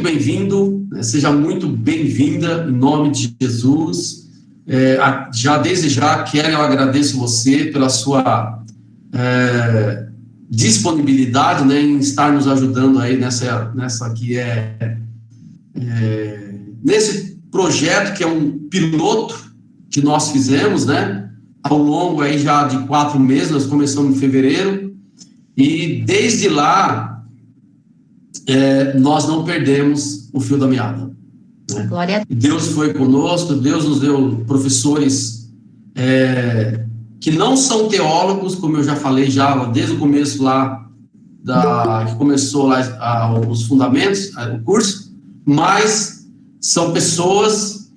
bem-vindo, seja muito bem-vinda em nome de Jesus. Desde já, Kelly, eu agradeço você pela sua disponibilidade, né, em estar nos ajudando aí nesse projeto que é um piloto que nós fizemos, né, ao longo aí já de 4 meses. Nós começamos em fevereiro e desde lá nós não perdemos o fio da meada, né? Glória a Deus. Deus foi conosco, Deus nos deu professores que não são teólogos, como eu já falei já desde o começo lá, que começou lá os fundamentos, o curso, mas são pessoas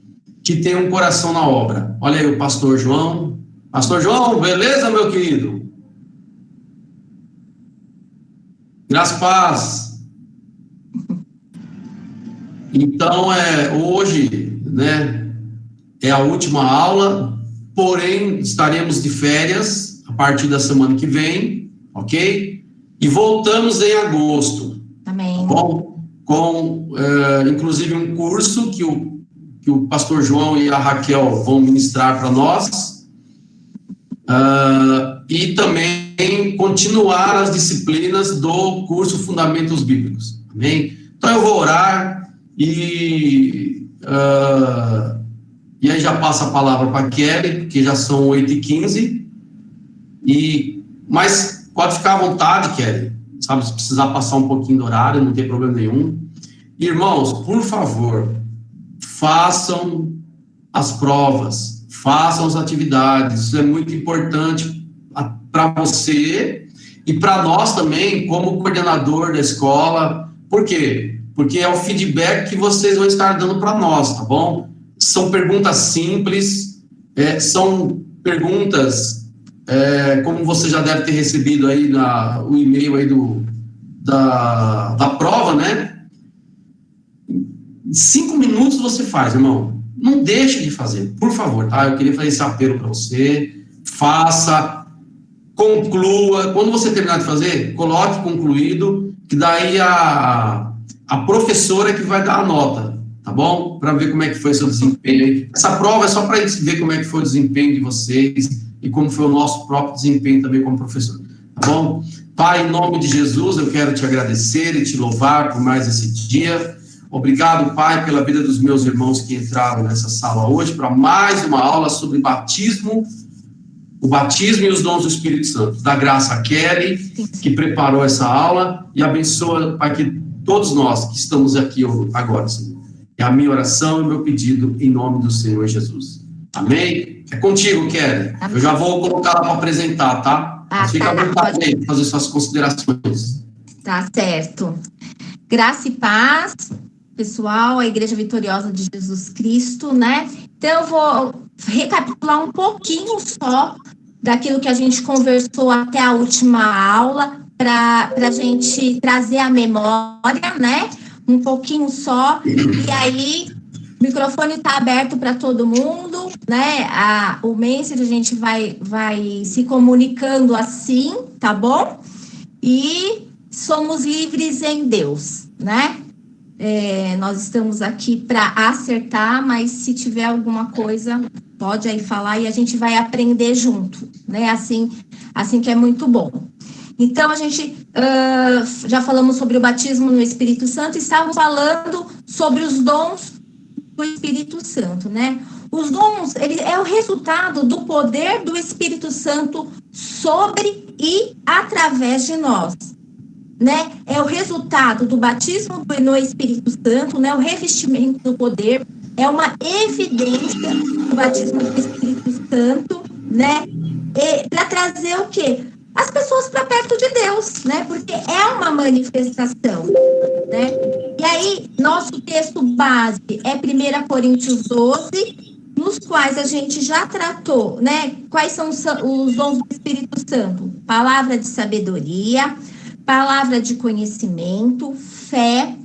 que têm um coração na obra. Olha aí o pastor João. Pastor João, beleza, meu querido? Graças a paz. Então, hoje, né, é a última aula, porém, estaremos de férias a partir da semana que vem, ok? E voltamos em agosto. Amém. Inclusive, um curso que o pastor João e a Raquel vão ministrar para nós, e também continuar as disciplinas do curso Fundamentos Bíblicos, amém? Então, eu vou orar e aí já passa a palavra para a Kelly, porque já são 8h15, mas pode ficar à vontade, Kelly, sabe, se precisar passar um pouquinho do horário, não tem problema nenhum. Irmãos, por favor, façam as provas, façam as atividades, isso é muito importante para você e para nós também, como coordenador da escola. Por quê? Porque é o feedback que vocês vão estar dando para nós, tá bom? São perguntas simples, são perguntas, como você já deve ter recebido aí o e-mail aí da prova, né? Em 5 minutos você faz, irmão. Não deixe de fazer, por favor, tá? Eu queria fazer esse apelo para você. Faça, conclua. Quando você terminar de fazer, coloque concluído, que daí a professora que vai dar a nota, tá bom? Para ver como é que foi seu desempenho. Essa prova é só para a gente ver como é que foi o desempenho de vocês e como foi o nosso próprio desempenho também como professor, tá bom? Pai, em nome de Jesus, eu quero te agradecer e te louvar por mais esse dia. Obrigado, Pai, pela vida dos meus irmãos que entraram nessa sala hoje para mais uma aula sobre batismo, o batismo e os dons do Espírito Santo. Dá graça a Kelly, que preparou essa aula, e abençoa, Pai, que todos nós que estamos aqui agora, Senhor. É a minha oração e o meu pedido em nome do Senhor Jesus. Amém? É contigo, Kelly. Amém. Eu já vou colocar lá para apresentar, tá? Fica à vontade aí para fazer suas considerações. Tá certo. Graça e paz, pessoal, a Igreja Vitoriosa de Jesus Cristo, né? Então, eu vou recapitular um pouquinho só daquilo que a gente conversou até a última aula, para a gente trazer a memória, né? Um pouquinho só. E aí, o microfone está aberto para todo mundo, né? O Messenger, a gente vai se comunicando assim, tá bom? E somos livres em Deus, né? Nós estamos aqui para acertar, mas se tiver alguma coisa, pode aí falar e a gente vai aprender junto, né? Assim que é muito bom. Então, a gente já falamos sobre o batismo no Espírito Santo, estávamos falando sobre os dons do Espírito Santo, né? Os dons, ele é o resultado do poder do Espírito Santo sobre e através de nós, né? É o resultado do batismo no Espírito Santo, né? O revestimento do poder, é uma evidência do batismo do Espírito Santo, né? Para trazer o quê? As pessoas para perto de Deus, né? Porque é uma manifestação, né? E aí, nosso texto base é 1 Coríntios 12, nos quais a gente já tratou, né? Quais são os dons do Espírito Santo? Palavra de sabedoria, palavra de conhecimento, fé,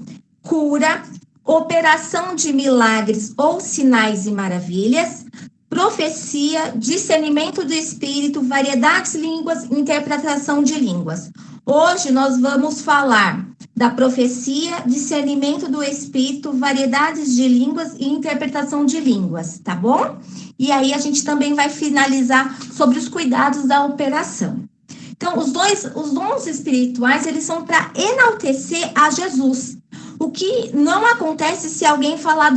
cura, operação de milagres ou sinais e maravilhas, profecia, discernimento do Espírito, variedades de línguas, interpretação de línguas. Hoje nós vamos falar da profecia, discernimento do espírito, variedades de línguas e interpretação de línguas, tá bom? E aí a gente também vai finalizar sobre os cuidados da operação. Então, os dons espirituais, eles são para enaltecer a Jesus. O que não acontece se alguém falar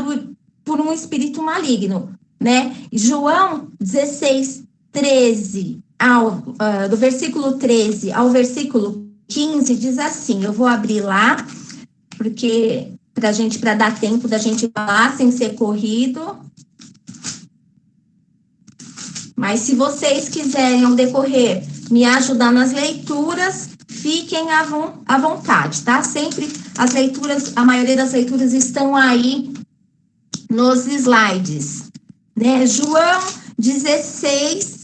por um espírito maligno, né? João 16, 13, do versículo 13 ao versículo 15, diz assim, eu vou abrir lá, porque para dar tempo da gente falar sem ser corrido. Mas se vocês quiserem, ao decorrer, me ajudar nas leituras, fiquem à vontade, tá? Sempre as leituras, a maioria das leituras estão aí nos slides, né? João 16,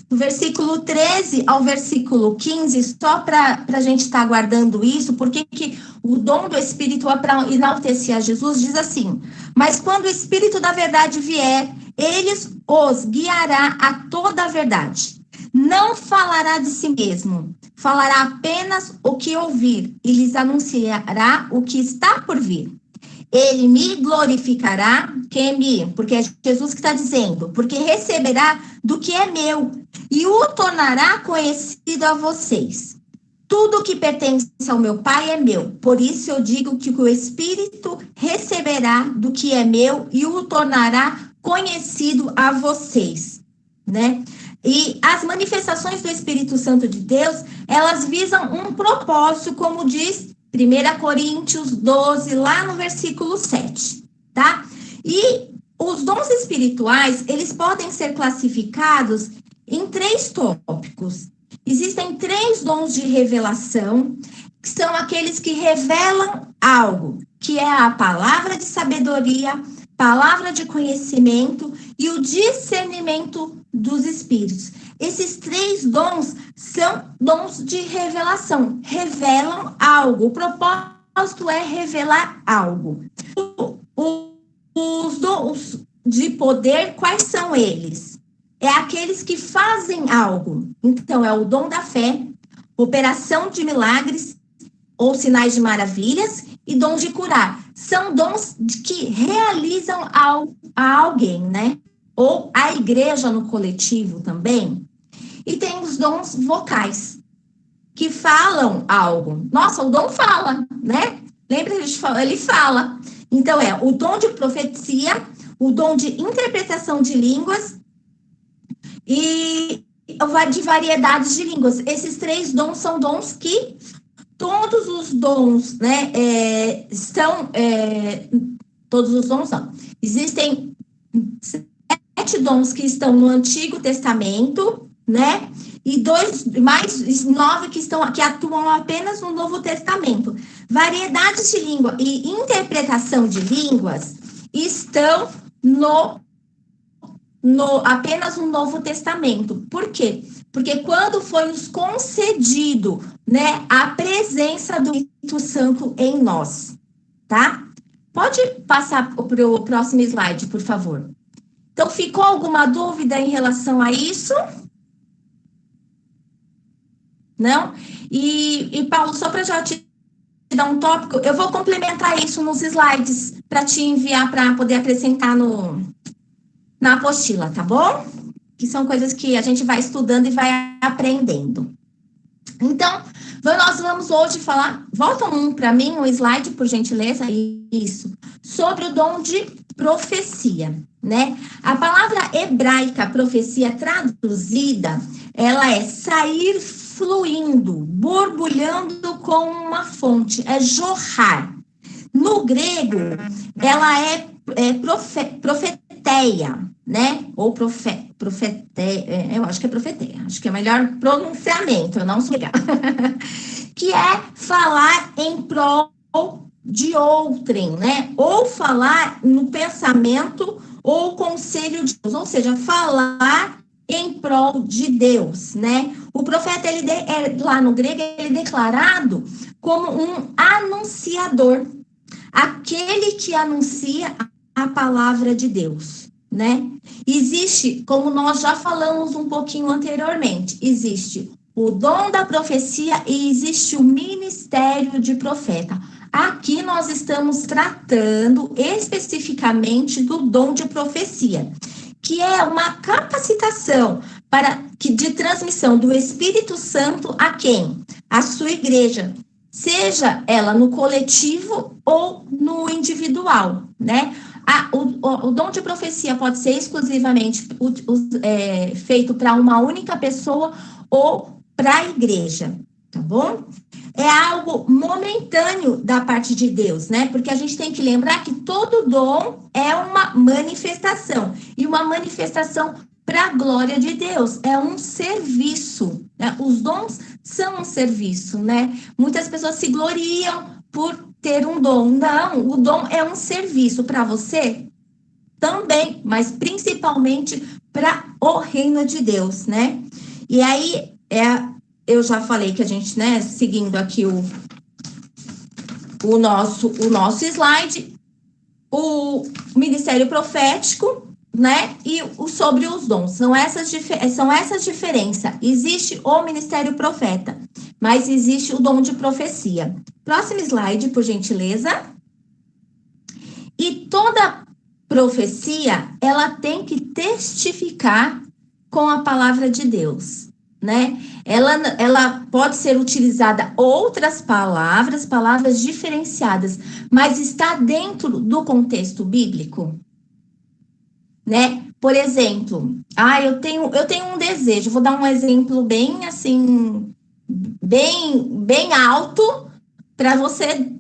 do versículo 13 ao versículo 15, só para a gente estar guardando isso, porque que o dom do Espírito é para enaltecer a Jesus, diz assim, mas quando o Espírito da verdade vier, ele os guiará a toda a verdade. Não falará de si mesmo, falará apenas o que ouvir e lhes anunciará o que está por vir. Ele me glorificará, porque é Jesus que está dizendo, porque receberá do que é meu e o tornará conhecido a vocês. Tudo que pertence ao meu Pai é meu, por isso eu digo que o Espírito receberá do que é meu e o tornará conhecido a vocês, né? E as manifestações do Espírito Santo de Deus, elas visam um propósito, como diz 1 Coríntios 12, lá no versículo 7, tá? E os dons espirituais, eles podem ser classificados em 3 tópicos. Existem 3 dons de revelação, que são aqueles que revelam algo, que é a palavra de sabedoria, palavra de conhecimento e o discernimento dos espíritos. Esses 3 dons são dons de revelação, revelam algo. O propósito é revelar algo. Os dons de poder, quais são eles? É aqueles que fazem algo. Então, é o dom da fé, operação de milagres ou sinais de maravilhas e dom de curar. São dons que realizam a alguém, né? Ou a igreja no coletivo também. E tem os dons vocais, que falam algo. Nossa, o dom fala, né? Lembra que ele fala. Então, é o dom de profecia, o dom de interpretação de línguas e de variedades de línguas. Esses 3 dons são dons que todos os dons, né, todos os dons são. Existem 7 dons que estão no Antigo Testamento, né, e 9 que atuam apenas no Novo Testamento. Variedades de língua e interpretação de línguas estão apenas no Novo Testamento. Por quê? Porque quando foi nos concedido, né, a presença do Espírito Santo em nós, tá? Pode passar para o próximo slide, por favor. Então, ficou alguma dúvida em relação a isso? Não? E Paulo, só para já te dar um tópico, eu vou complementar isso nos slides para te enviar para poder acrescentar na apostila, tá bom? Que são coisas que a gente vai estudando e vai aprendendo. Então, nós vamos hoje falar, volta para mim, um slide, por gentileza, isso, sobre o dom de profecia, né? A palavra hebraica profecia traduzida, ela é sair fluindo, borbulhando com uma fonte, é jorrar. No grego, ela é profeteia, né? Ou profeteia, eu acho que é profeteia, acho que é melhor pronunciamento, eu não sou legal. Que é falar em prol de outrem, né? Ou falar no pensamento ou conselho de Deus, ou seja, falar em prol de Deus, né? O profeta, lá no grego, ele é declarado como um anunciador, aquele que anuncia a palavra de Deus, né? Existe, como nós já falamos um pouquinho anteriormente, existe o dom da profecia e existe o ministério de profeta. Aqui nós estamos tratando especificamente do dom de profecia, que é uma capacitação de transmissão do Espírito Santo a quem? A sua igreja, seja ela no coletivo ou no individual, né? O dom de profecia pode ser exclusivamente feito para uma única pessoa ou para a igreja, tá bom? É algo momentâneo da parte de Deus, né? Porque a gente tem que lembrar que todo dom é uma manifestação, e uma manifestação para a glória de Deus, é um serviço, né? Os dons são um serviço, né? Muitas pessoas se gloriam por ter um dom. Não, o dom é um serviço para você também, mas principalmente para o reino de Deus, né? E aí, eu já falei que a gente, né, seguindo aqui o nosso slide, o ministério profético, né, e sobre os dons, são essas diferenças. Existe o ministério profeta, mas existe o dom de profecia. Próximo slide, por gentileza. E toda profecia, ela tem que testificar com a palavra de Deus, né? Ela pode ser utilizada outras palavras diferenciadas, mas está dentro do contexto bíblico, né? Por exemplo, eu tenho um desejo, vou dar um exemplo bem assim, bem alto para você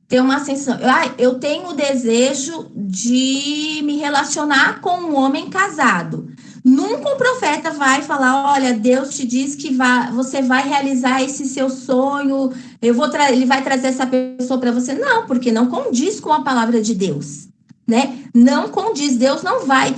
ter uma sensação. Eu tenho o desejo de me relacionar com um homem casado. Nunca um profeta vai falar, olha, Deus te diz que você vai realizar esse seu sonho, ele vai trazer essa pessoa para você. Não, porque não condiz com a palavra de Deus, né? Não condiz, Deus não vai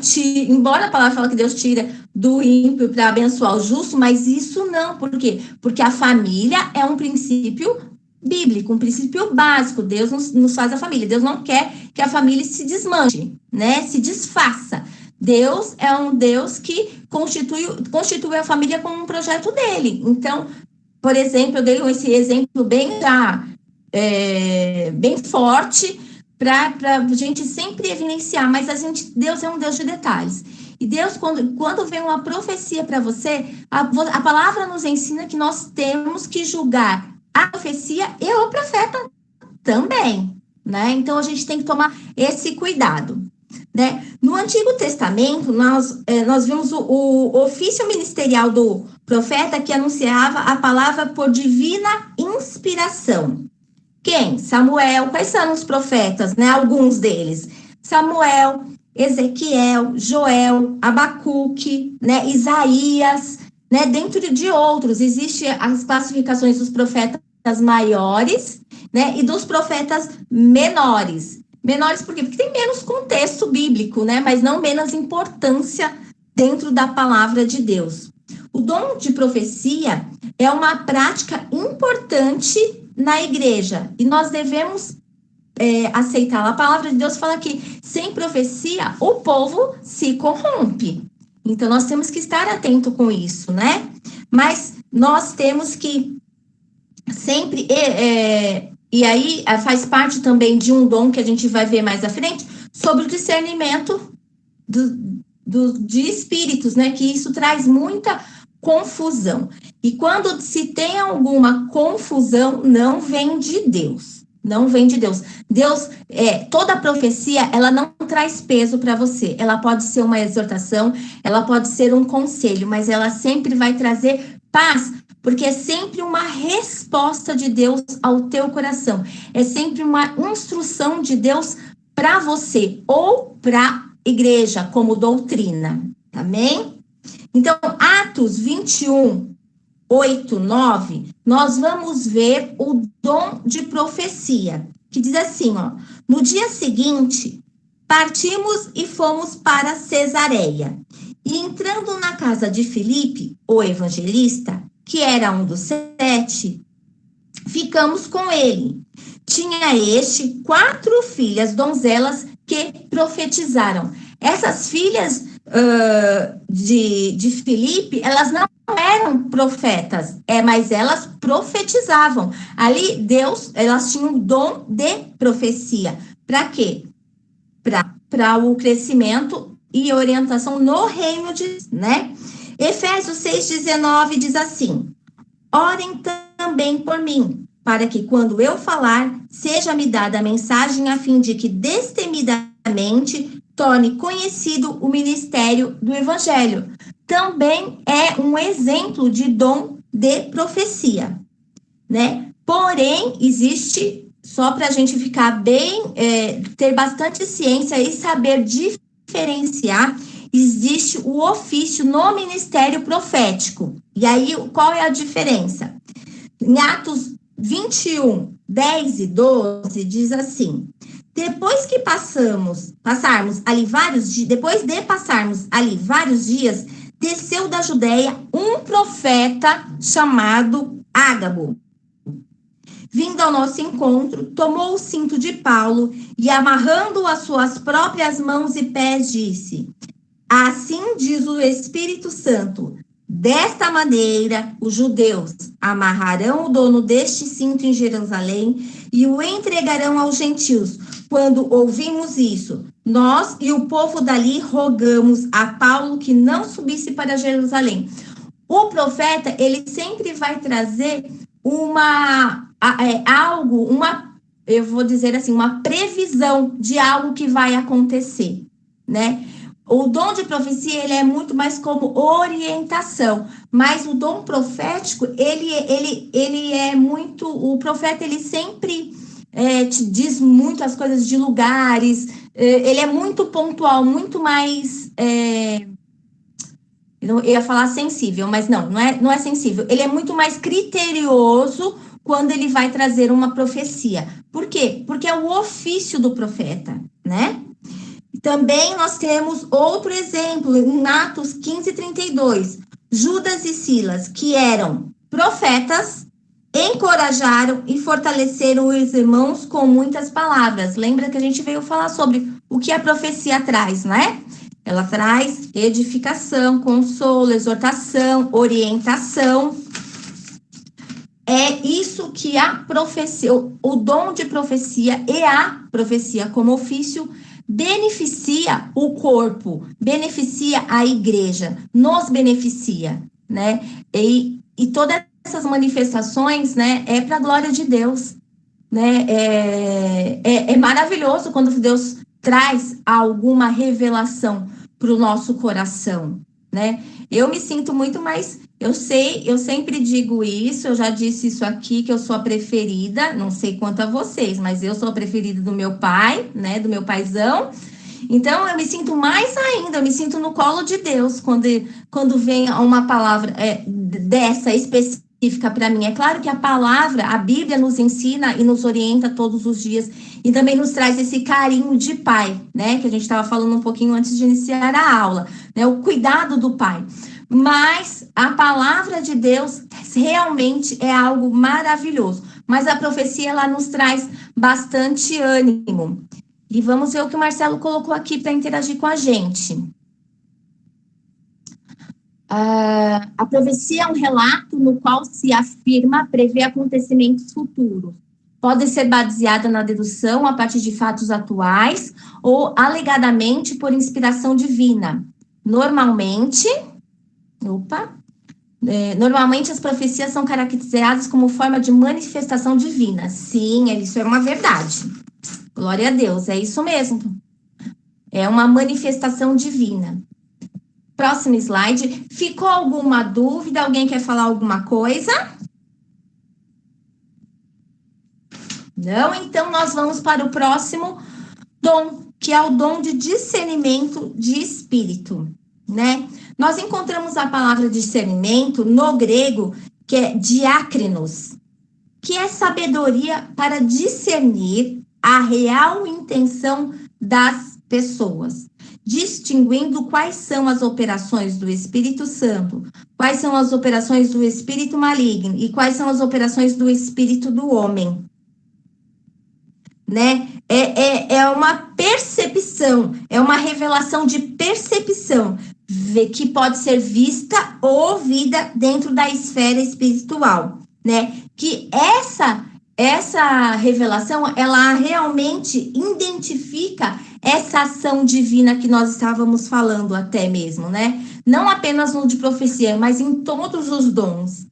embora a palavra fala que Deus tira do ímpio para abençoar o justo, mas isso não, por quê? Porque a família é um princípio bíblico, um princípio básico. Deus nos faz a família, Deus não quer que a família se desmanche, né? Se desfaça. Deus é um Deus que constitui a família como um projeto dele. Então, por exemplo, eu dei esse exemplo bem forte para a gente sempre evidenciar, mas Deus é um Deus de detalhes. E Deus, quando vem uma profecia para você, a palavra nos ensina que nós temos que julgar a profecia e o profeta também, né? Então, a gente tem que tomar esse cuidado, né? No Antigo Testamento, nós vimos o ofício ministerial do profeta que anunciava a palavra por divina inspiração. Quem? Samuel. Quais são os profetas, né? Alguns deles. Samuel, Ezequiel, Joel, Abacuque, né? Isaías, né? Dentro de outros, existem as classificações dos profetas maiores, né? E dos profetas menores. Menores por quê? Porque tem menos contexto bíblico, né? Mas não menos importância dentro da palavra de Deus. O dom de profecia é uma prática importante na igreja e nós devemos aceitar. A palavra de Deus fala que sem profecia o povo se corrompe. Então, nós temos que estar atento com isso, né? Mas nós temos que sempre... e aí, faz parte também de um dom que a gente vai ver mais à frente, sobre o discernimento de espíritos, né? Que isso traz muita confusão. E quando se tem alguma confusão, não vem de Deus. Não vem de Deus. Toda profecia, ela não traz peso para você. Ela pode ser uma exortação, ela pode ser um conselho, mas ela sempre vai trazer paz, porque é sempre uma resposta de Deus ao teu coração. É sempre uma instrução de Deus para você ou para a igreja, como doutrina. Amém? Então, Atos 21, 8, 9, nós vamos ver o dom de profecia, que diz assim, ó: no dia seguinte, partimos e fomos para Cesareia. E entrando na casa de Filipe, o evangelista, que era um dos 7, ficamos com ele. Tinha este 4 filhas donzelas que profetizaram. Essas filhas de Filipe, elas não eram profetas, mas elas profetizavam. Ali, elas tinham o dom de profecia. Para quê? Para o crescimento e orientação no reino de Deus, né? Efésios 6,19 diz assim: orem também por mim, para que quando eu falar, seja-me dada a mensagem a fim de que destemidamente torne conhecido o ministério do evangelho. Também é um exemplo de dom de profecia, né? Porém, existe, só para a gente ficar bem, ter bastante ciência e saber diferenciar, existe o ofício no ministério profético. E aí, qual é a diferença? Em Atos 21, 10 e 12, diz assim: depois de passarmos ali vários dias, desceu da Judéia um profeta chamado Ágabo. Vindo ao nosso encontro, tomou o cinto de Paulo e, amarrando as suas próprias mãos e pés, disse: assim diz o Espírito Santo, desta maneira os judeus amarrarão o dono deste cinto em Jerusalém e o entregarão aos gentios. Quando ouvimos isso, nós e o povo dali rogamos a Paulo que não subisse para Jerusalém. O profeta, ele sempre vai trazer eu vou dizer assim, uma previsão de algo que vai acontecer, né? O dom de profecia, ele é muito mais como orientação, mas o dom profético, ele é muito, o profeta, ele sempre te diz muitas coisas de lugares, ele é muito pontual, muito mais, eu ia falar sensível, mas não é sensível, ele é muito mais criterioso quando ele vai trazer uma profecia. Por quê? Porque é o ofício do profeta, né? Também nós temos outro exemplo, em Atos 15:32. Judas e Silas, que eram profetas, encorajaram e fortaleceram os irmãos com muitas palavras. Lembra que a gente veio falar sobre o que a profecia traz, né? Ela traz edificação, consolo, exortação, orientação. É isso que a profecia, o dom de profecia e a profecia como ofício beneficia o corpo, beneficia a igreja, nos beneficia, né? E todas essas manifestações, né, é para a glória de Deus, né? É maravilhoso quando Deus traz alguma revelação para o nosso coração, né? Eu me sinto muito mais, eu sempre digo isso, eu já disse isso aqui, que eu sou a preferida, não sei quanto a vocês, mas eu sou a preferida do meu pai, né, do meu paizão. Então, eu me sinto mais ainda, eu me sinto no colo de Deus quando vem uma palavra dessa específica para mim. É claro que a palavra, a Bíblia nos ensina e nos orienta todos os dias e também nos traz esse carinho de pai, né? Que a gente estava falando um pouquinho antes de iniciar a aula, né? O cuidado do pai. Mas a palavra de Deus realmente é algo maravilhoso. Mas a profecia, ela nos traz bastante ânimo. E vamos ver o que o Marcelo colocou aqui para interagir com a gente. A profecia é um relato no qual se afirma prever acontecimentos futuros. Pode ser baseada na dedução a partir de fatos atuais ou alegadamente por inspiração divina. Normalmente as profecias são caracterizadas como forma de manifestação divina. Sim, isso é uma verdade. Glória a Deus, é isso mesmo. É uma manifestação divina. Próximo slide. Ficou alguma dúvida? Alguém quer falar alguma coisa? Não? Então, nós vamos para o próximo dom, que é o dom de discernimento de espírito, né? Nós encontramos a palavra discernimento no grego, que é diácrinos, que é sabedoria para discernir a real intenção das pessoas, distinguindo quais são as operações do Espírito Santo, quais são as operações do espírito maligno e quais são as operações do espírito do homem, né? É uma percepção, é uma revelação de percepção, que pode ser vista ou ouvida dentro da esfera espiritual, né? Que essa revelação, ela realmente identifica essa ação divina que nós estávamos falando até mesmo, né? Não apenas no de profecia, mas em todos os dons,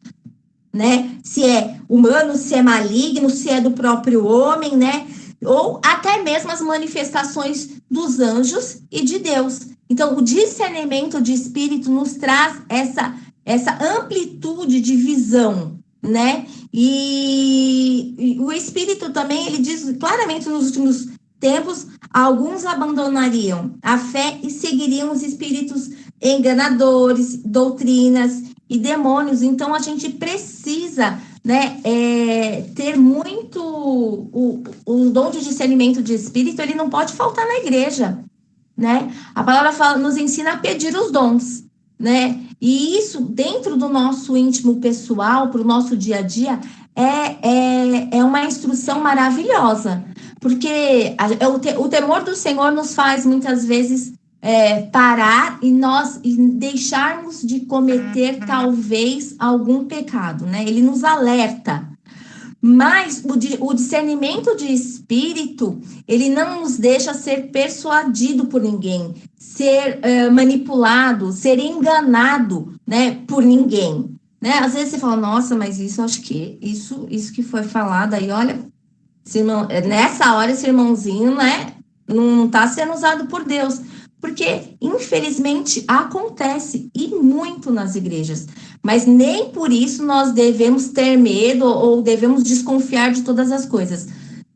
né? Se é humano, se é maligno, se é do próprio homem, né? Ou até mesmo as manifestações dos anjos e de Deus. Então, o discernimento de espírito nos traz essa amplitude de visão, né? E o espírito também, ele diz claramente nos últimos tempos, alguns abandonariam a fé e seguiriam os espíritos enganadores, doutrinas e demônios. Então, a gente precisa, né, ter muito o dom de discernimento de espírito, ele não pode faltar na igreja, né? A palavra nos ensina a pedir os dons, né? E isso, dentro do nosso íntimo pessoal, para o nosso dia a dia, é uma instrução maravilhosa, porque o temor do Senhor nos faz, muitas vezes, parar e deixarmos de cometer, talvez, algum pecado, né? Ele nos alerta. Mas o discernimento de espírito, ele não nos deixa ser persuadido por ninguém, ser manipulado, ser enganado, né, por ninguém, né? Às vezes você fala, nossa, mas acho que isso que foi falado aí, olha, nessa hora esse irmãozinho, né, não está sendo usado por Deus, porque infelizmente acontece e muito nas igrejas. Mas nem por isso nós devemos ter medo ou devemos desconfiar de todas as coisas.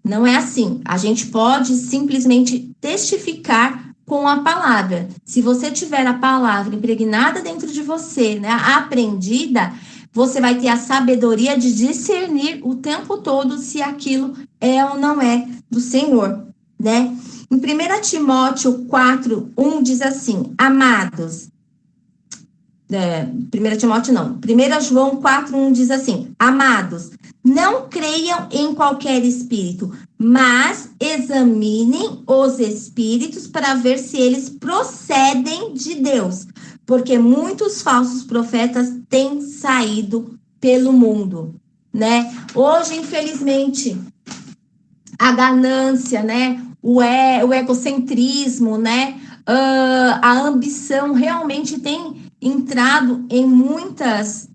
Não é assim. A gente pode simplesmente testificar com a palavra. Se você tiver a palavra impregnada dentro de você, né, aprendida, você vai ter a sabedoria de discernir o tempo todo se aquilo é ou não é do Senhor, né? Em 1 Timóteo 4:1 diz assim, amados, 1 Timóteo não, 1 João 4:1 diz assim, amados, não creiam em qualquer espírito, mas examinem os espíritos para ver se eles procedem de Deus, porque muitos falsos profetas têm saído pelo mundo, né? Hoje, infelizmente, a ganância, né? O egocentrismo, né? A ambição realmente tem entrado em muitas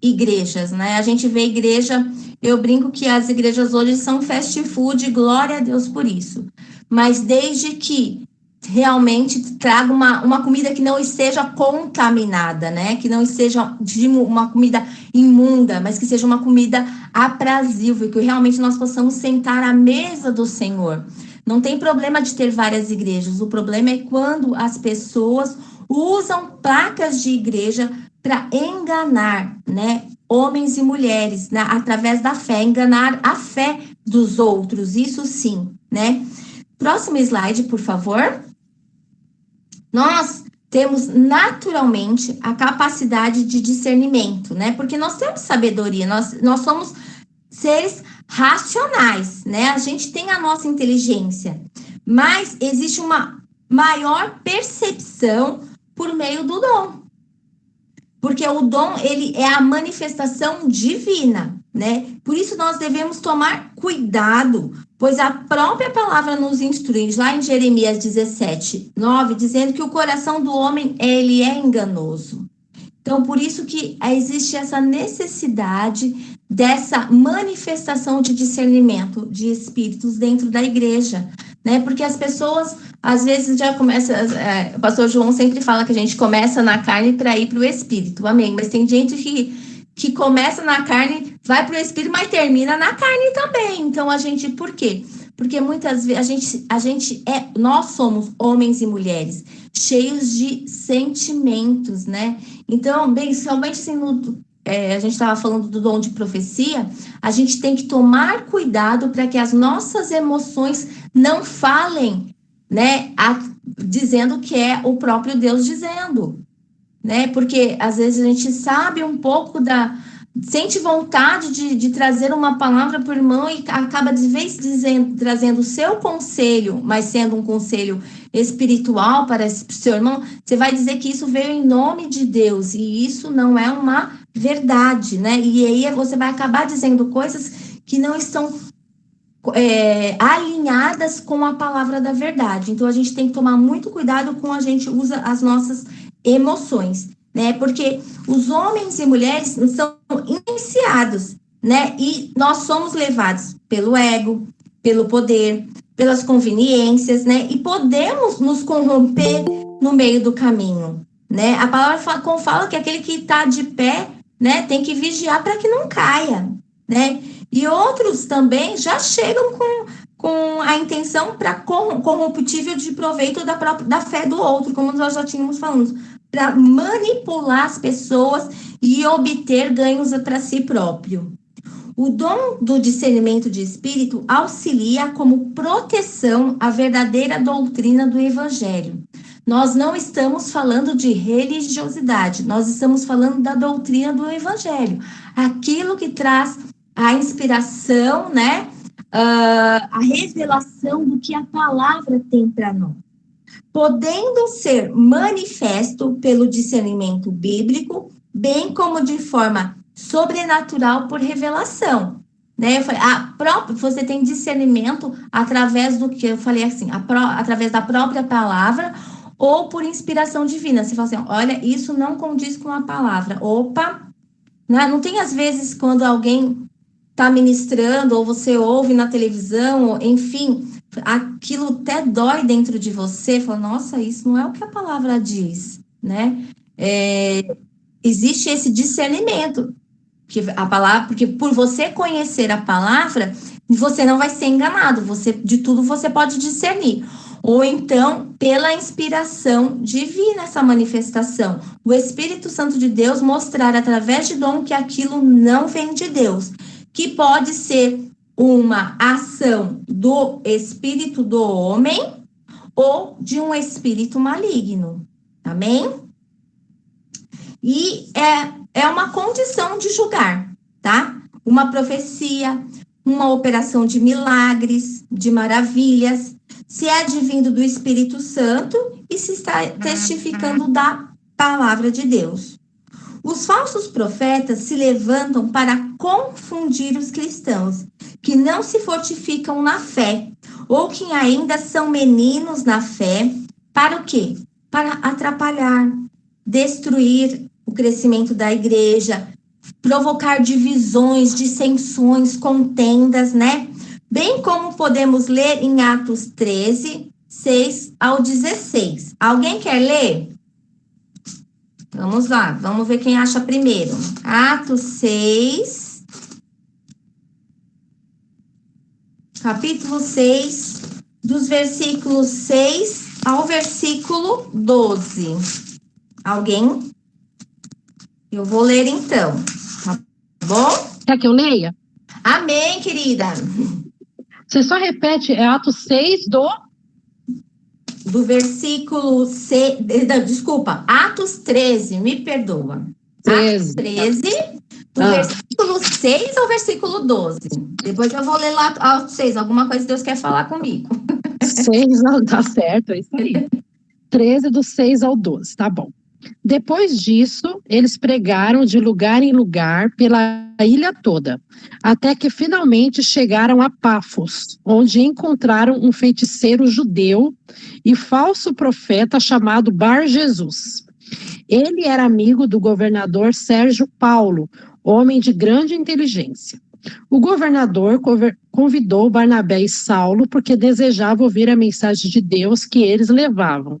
igrejas, né? A gente vê igreja, eu brinco que as igrejas hoje são fast food, glória a Deus por isso. Mas desde que realmente traga uma comida que não esteja contaminada, né? Que não seja uma comida imunda, mas que seja uma comida aprazível, que realmente nós possamos sentar à mesa do Senhor. Não tem problema de ter várias igrejas, o problema é quando as pessoas usam placas de igreja para enganar, né? Homens e mulheres, né? Através da fé, enganar a fé dos outros, isso sim, né? Próximo slide, por favor. Nós temos naturalmente a capacidade de discernimento, né? Porque nós temos sabedoria, nós somos seres racionais, né? A gente tem a nossa inteligência, mas existe uma maior percepção por meio do dom. Porque o dom, ele é a manifestação divina, né? Por isso nós devemos tomar cuidado, pois a própria palavra nos instrui, lá em Jeremias 17:9, dizendo que o coração do homem, ele é enganoso. Então, por isso que existe essa necessidade dessa manifestação de discernimento de espíritos dentro da igreja, né? Porque as pessoas, às vezes, já começam... o pastor João sempre fala que a gente começa na carne para ir para o espírito, amém? Mas tem gente que começa na carne, vai para o espírito, mas termina na carne também. Então, por quê? Porque muitas vezes nós somos homens e mulheres cheios de sentimentos, né? Então, somente assim, a gente estava falando do dom de profecia, a gente tem que tomar cuidado para que as nossas emoções não falem, né? Dizendo que é o próprio Deus dizendo, né? Porque às vezes a gente sabe um pouco sente vontade de trazer uma palavra para o irmão e acaba de vez trazendo o seu conselho, mas sendo um conselho espiritual para o seu irmão, você vai dizer que isso veio em nome de Deus, e isso não é uma verdade, né? E aí você vai acabar dizendo coisas que não estão alinhadas com a palavra da verdade. Então, a gente tem que tomar muito cuidado com a gente usa as nossas emoções, né? Porque os homens e mulheres são iniciados, né? E nós somos levados pelo ego, pelo poder, pelas conveniências, né? E podemos nos corromper no meio do caminho, né? A palavra fala que aquele que está de pé, né, tem que vigiar para que não caia, né? E outros também já chegam com a intenção para corruptível de proveito da fé do outro, como nós já tínhamos falado, para manipular as pessoas e obter ganhos para si próprio. O dom do discernimento de espírito auxilia como proteção à verdadeira doutrina do evangelho. Nós não estamos falando de religiosidade, nós estamos falando da doutrina do evangelho, aquilo que traz a inspiração, né? A revelação do que a palavra tem para nós, podendo ser manifesto pelo discernimento bíblico, bem como de forma sobrenatural por revelação, né? Eu falei, você tem discernimento através do que eu falei assim, através da própria palavra ou por inspiração divina. Você fala assim, olha, isso não condiz com a palavra. Opa, né? Não tem às vezes quando alguém está ministrando ou você ouve na televisão, enfim, aquilo até dói dentro de você, fala, nossa, isso não é o que a palavra diz, né? Existe esse discernimento, que a palavra, porque por você conhecer a palavra, você não vai ser enganado, de tudo você pode discernir. Ou então, pela inspiração divina, essa manifestação, o Espírito Santo de Deus mostrar através de dom que aquilo não vem de Deus, que pode ser uma ação do espírito do homem ou de um espírito maligno. Amém? E é uma condição de julgar, tá? Uma profecia, uma operação de milagres, de maravilhas, se é advindo do Espírito Santo e se está testificando da palavra de Deus. Os falsos profetas se levantam para confundir os cristãos, que não se fortificam na fé, ou que ainda são meninos na fé, para o quê? Para atrapalhar, destruir o crescimento da igreja, provocar divisões, dissensões, contendas, né? Bem como podemos ler em Atos 13, 6 ao 16. Alguém quer ler? Vamos lá, vamos ver quem acha primeiro. Atos 6, capítulo 6, dos versículos 6 ao versículo 12. Alguém? Eu vou ler então, tá bom? Quer que eu leia? Amém, querida. Você só repete, é Atos 6 do versículo desculpa, Atos 13, me perdoa. 13. Atos 13, do versículo 6 ao versículo 12. Depois eu vou ler lá Atos 6, alguma coisa Deus quer falar comigo. 6, tá certo, é isso aí. 13, do 6 ao 12, tá bom. Depois disso, eles pregaram de lugar em lugar pela ilha toda, até que finalmente chegaram a Pafos, onde encontraram um feiticeiro judeu e falso profeta chamado Bar Jesus. Ele era amigo do governador Sérgio Paulo, homem de grande inteligência. O governador convidou Barnabé e Saulo porque desejava ouvir a mensagem de Deus que eles levavam.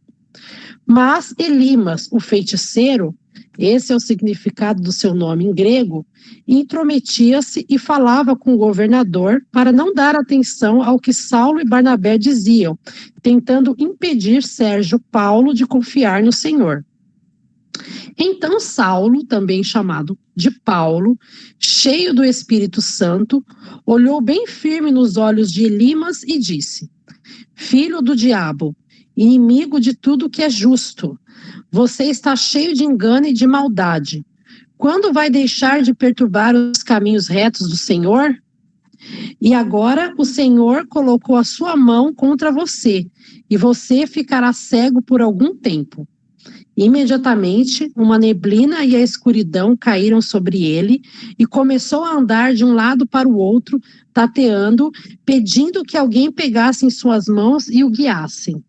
Mas Elimas, o feiticeiro, esse é o significado do seu nome em grego, intrometia-se e falava com o governador para não dar atenção ao que Saulo e Barnabé diziam, tentando impedir Sérgio Paulo de confiar no Senhor. Então Saulo, também chamado de Paulo, cheio do Espírito Santo, olhou bem firme nos olhos de Elimas e disse: Filho do diabo, inimigo de tudo que é justo, você está cheio de engano e de maldade. Quando vai deixar de perturbar os caminhos retos do Senhor? E agora o Senhor colocou a sua mão contra você, e você ficará cego por algum tempo. Imediatamente, uma neblina e a escuridão caíram sobre ele, e começou a andar de um lado para o outro, tateando, pedindo que alguém pegasse em suas mãos e o guiassem.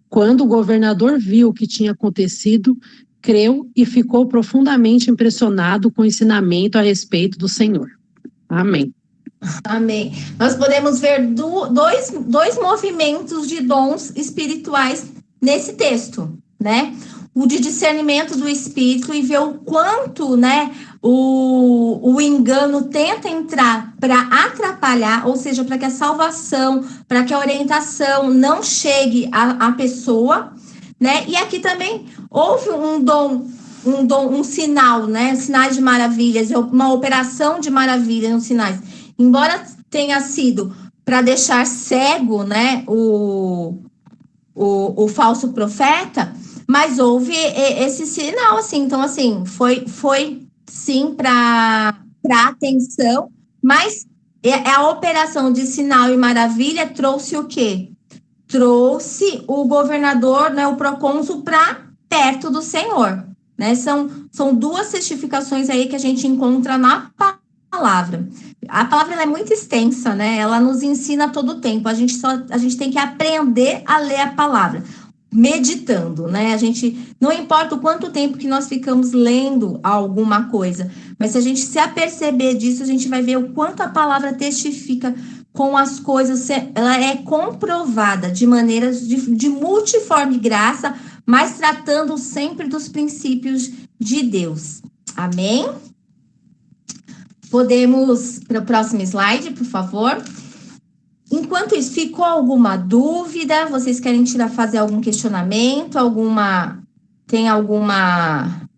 Quando o governador viu o que tinha acontecido, creu e ficou profundamente impressionado com o ensinamento a respeito do Senhor. Amém. Amém. Nós podemos ver dois movimentos de dons espirituais nesse texto, né? O de discernimento do espírito e ver o quanto, né, o engano tenta entrar para atrapalhar, ou seja, para que a salvação, para que a orientação não chegue à pessoa, né? E aqui também houve um sinal, né? Sinais de maravilhas, uma operação de maravilhas nos sinais. Embora tenha sido para deixar cego, né, o falso profeta, mas houve esse sinal, assim. Então, assim, foi sim para atenção, mas a operação de sinal e maravilha trouxe o quê? Trouxe o governador, né, o procônsul, para perto do Senhor, né? São duas certificações aí que a gente encontra na palavra. A palavra ela é muito extensa, né? Ela nos ensina todo o tempo. A gente tem que aprender a ler a palavra, meditando, né? Não importa o quanto tempo que nós ficamos lendo alguma coisa, mas se a gente se aperceber disso, a gente vai ver o quanto a palavra testifica com as coisas. Ela é comprovada de maneiras de multiforme graça, mas tratando sempre dos princípios de Deus. Amém? Podemos para o próximo slide, por favor. Enquanto isso, ficou alguma dúvida? Vocês querem fazer algum questionamento? Tem alguma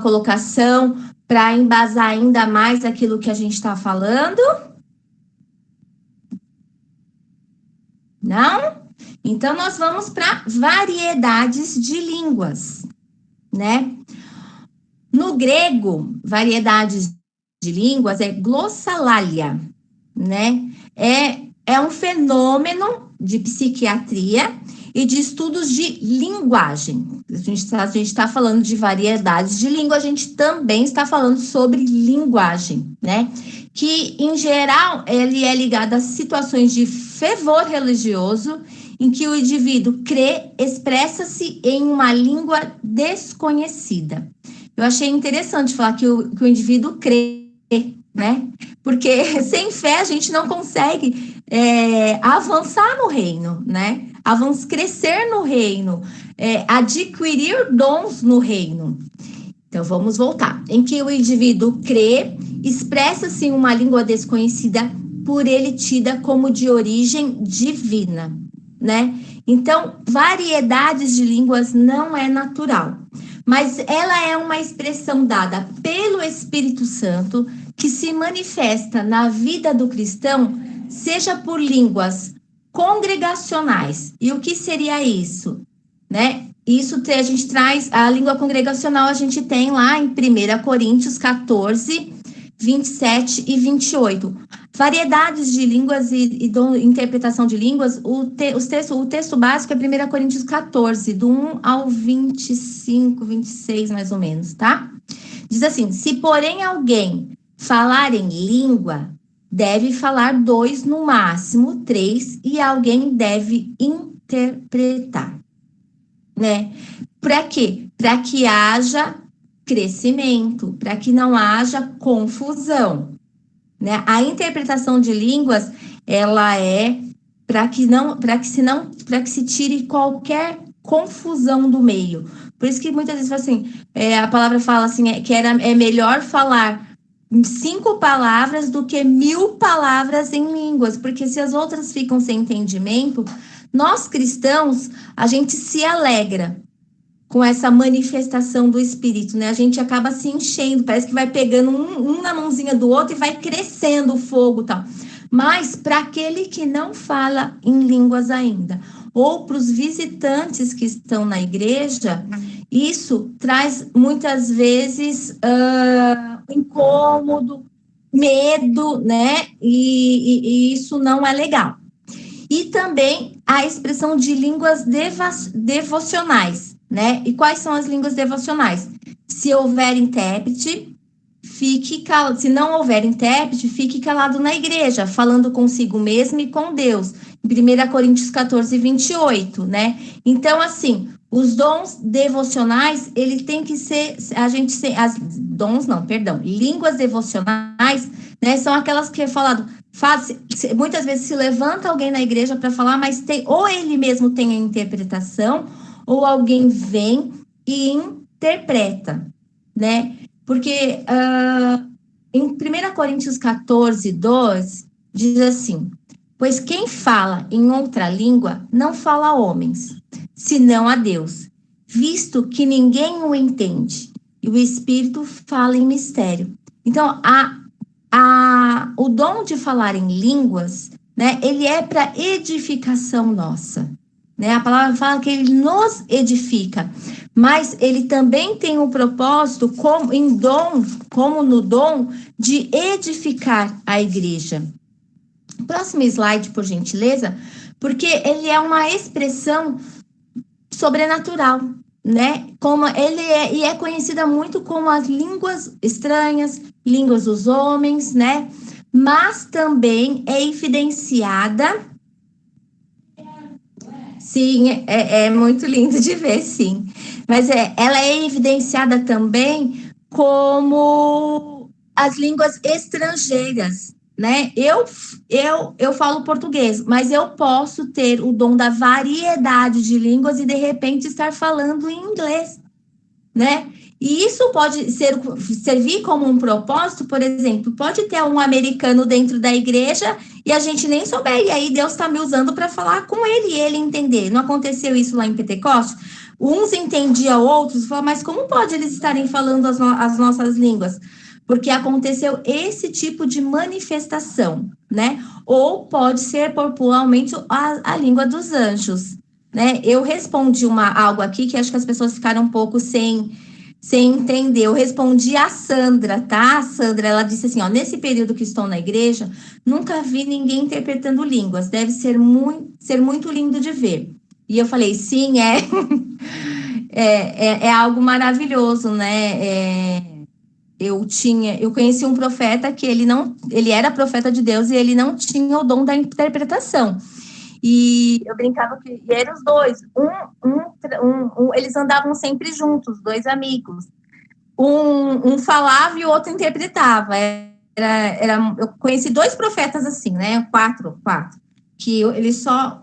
colocação para embasar ainda mais aquilo que a gente está falando? Não? Então, nós vamos para variedades de línguas, né? No grego, variedades de línguas é glossalalia, né? É um fenômeno de psiquiatria e de estudos de linguagem. A gente está falando de variedades de língua, a gente também está falando sobre linguagem, né? Que, em geral, ele é ligado a situações de fervor religioso, em que o indivíduo crê, expressa-se em uma língua desconhecida. Eu achei interessante falar que o indivíduo crê, né? Porque sem fé a gente não consegue avançar no reino, né? Crescer no reino, adquirir dons no reino. Então, vamos voltar. Em que o indivíduo crê, expressa-se em uma língua desconhecida, por ele tida como de origem divina, né? Então, variedades de línguas não é natural, mas ela é uma expressão dada pelo Espírito Santo que se manifesta na vida do cristão, seja por línguas congregacionais. E o que seria isso, né? Isso a gente traz, a língua congregacional a gente tem lá em 1 Coríntios 14, 27 e 28. Variedades de línguas e interpretação de línguas, o texto básico é 1 Coríntios 14, do 1 ao 25, 26 mais ou menos, tá? Diz assim: se porém alguém falar em língua, deve falar 2, no máximo 3, e alguém deve interpretar, né? Para quê? Para que haja crescimento, para que não haja confusão, né? A interpretação de línguas, ela é para que se tire qualquer confusão do meio. Por isso que muitas vezes assim, a palavra fala assim, que é melhor falar 5 palavras do que 1000 palavras em línguas, porque se as outras ficam sem entendimento, nós cristãos, a gente se alegra com essa manifestação do Espírito, né? A gente acaba se enchendo, parece que vai pegando um na mãozinha do outro e vai crescendo o fogo e tal. Mas para aquele que não fala em línguas ainda, ou para os visitantes que estão na igreja, isso traz muitas vezes incômodo, medo, né? E isso não é legal. E também a expressão de línguas devocionais, né? E quais são as línguas devocionais? Se houver intérprete, fique calado. Se não houver intérprete, fique calado na igreja, falando consigo mesmo e com Deus. Em 1 Coríntios 14, 28, né? Então, assim, os dons devocionais, ele tem que ser, línguas devocionais, né? São aquelas que é falado, muitas vezes se levanta alguém na igreja para falar, mas ou ele mesmo tem a interpretação, ou alguém vem e interpreta, né? Porque em 1 Coríntios 14, 2, diz assim: pois quem fala em outra língua não fala a homens, senão a Deus, visto que ninguém o entende, e o Espírito fala em mistério. Então, o dom de falar em línguas, né, ele é para edificação nossa, né? A palavra fala que ele nos edifica, mas ele também tem um propósito como no dom de edificar a igreja. Próximo slide, por gentileza, porque ele é uma expressão sobrenatural, né? Como ele é conhecida muito como as línguas estranhas, línguas dos homens, né? Mas também é evidenciada. Sim, é muito lindo de ver, sim. Mas ela é evidenciada também como as línguas estrangeiras, né? Eu falo português, mas eu posso ter o dom da variedade de línguas e, de repente, estar falando em inglês, né? E isso pode servir como um propósito, por exemplo, pode ter um americano dentro da igreja e a gente nem souber, e aí Deus está me usando para falar com ele e ele entender. Não aconteceu isso lá em Pentecostes? Uns entendiam outros, falavam, mas como pode eles estarem falando as nossas línguas? Porque aconteceu esse tipo de manifestação, né? Ou pode ser popularmente a língua dos anjos, né? Eu respondi algo aqui que acho que as pessoas ficaram um pouco sem entender. Eu respondi a Sandra, tá? A Sandra, ela disse assim, ó, nesse período que estou na igreja, nunca vi ninguém interpretando línguas, deve ser muito lindo de ver. E eu falei, sim, é algo maravilhoso, né? Eu conheci um profeta que ele era profeta de Deus e ele não tinha o dom da interpretação. E eu brincava que eram os dois. Eles andavam sempre juntos, dois amigos. Um falava e o outro interpretava. Eu conheci 2 profetas assim, né? Quatro. Que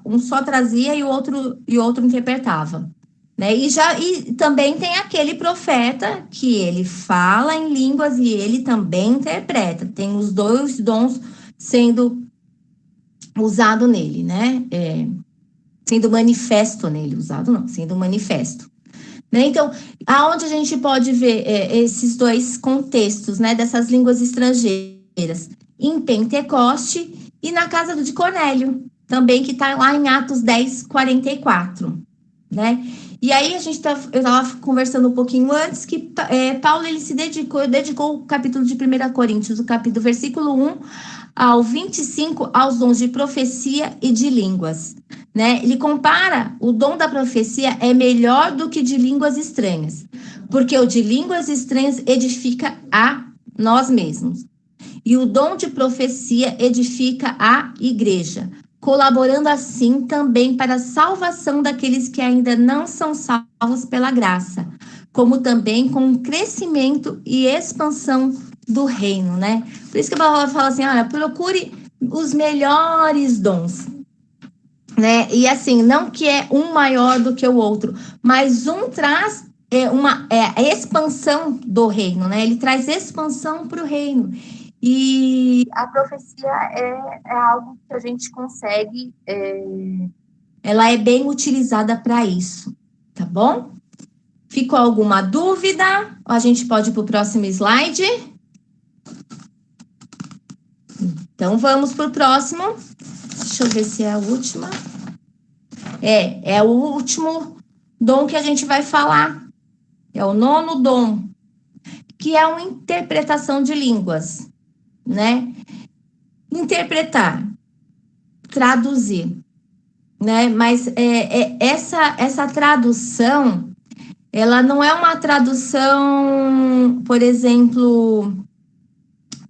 um só trazia e o outro interpretava. Né? E também tem aquele profeta que ele fala em línguas e ele também interpreta. Tem os 2 dons sendo usado nele, né? Sendo manifesto nele, usado não, sendo manifesto. Né? Então, aonde a gente pode ver esses 2 contextos, né? Dessas línguas estrangeiras? Em Pentecoste e na casa de Cornélio, também que está lá em Atos 10, 44, né? E aí eu estava conversando um pouquinho antes que Paulo ele se dedicou o capítulo de 1 Coríntios, do versículo 1 ao 25, aos dons de profecia e de línguas, né? Ele compara o dom da profecia é melhor do que de línguas estranhas, porque o de línguas estranhas edifica a nós mesmos. E o dom de profecia edifica a igreja, colaborando assim também para a salvação daqueles que ainda não são salvos pela graça, como também com o crescimento e expansão do reino, né? Por isso que a palavra fala assim, olha, procure os melhores dons, né? E assim, não que é um maior do que o outro, mas um traz a expansão do reino, né? Ele traz expansão para o reino. E a profecia é algo que a gente consegue, ela é bem utilizada para isso, tá bom? Ficou alguma dúvida? A gente pode ir para o próximo slide? Então, vamos para o próximo. Deixa eu ver se é a última. É o último dom que a gente vai falar. É o 9º dom, que é uma interpretação de línguas, né? Interpretar, traduzir, né? Mas essa tradução, ela não é uma tradução, por exemplo,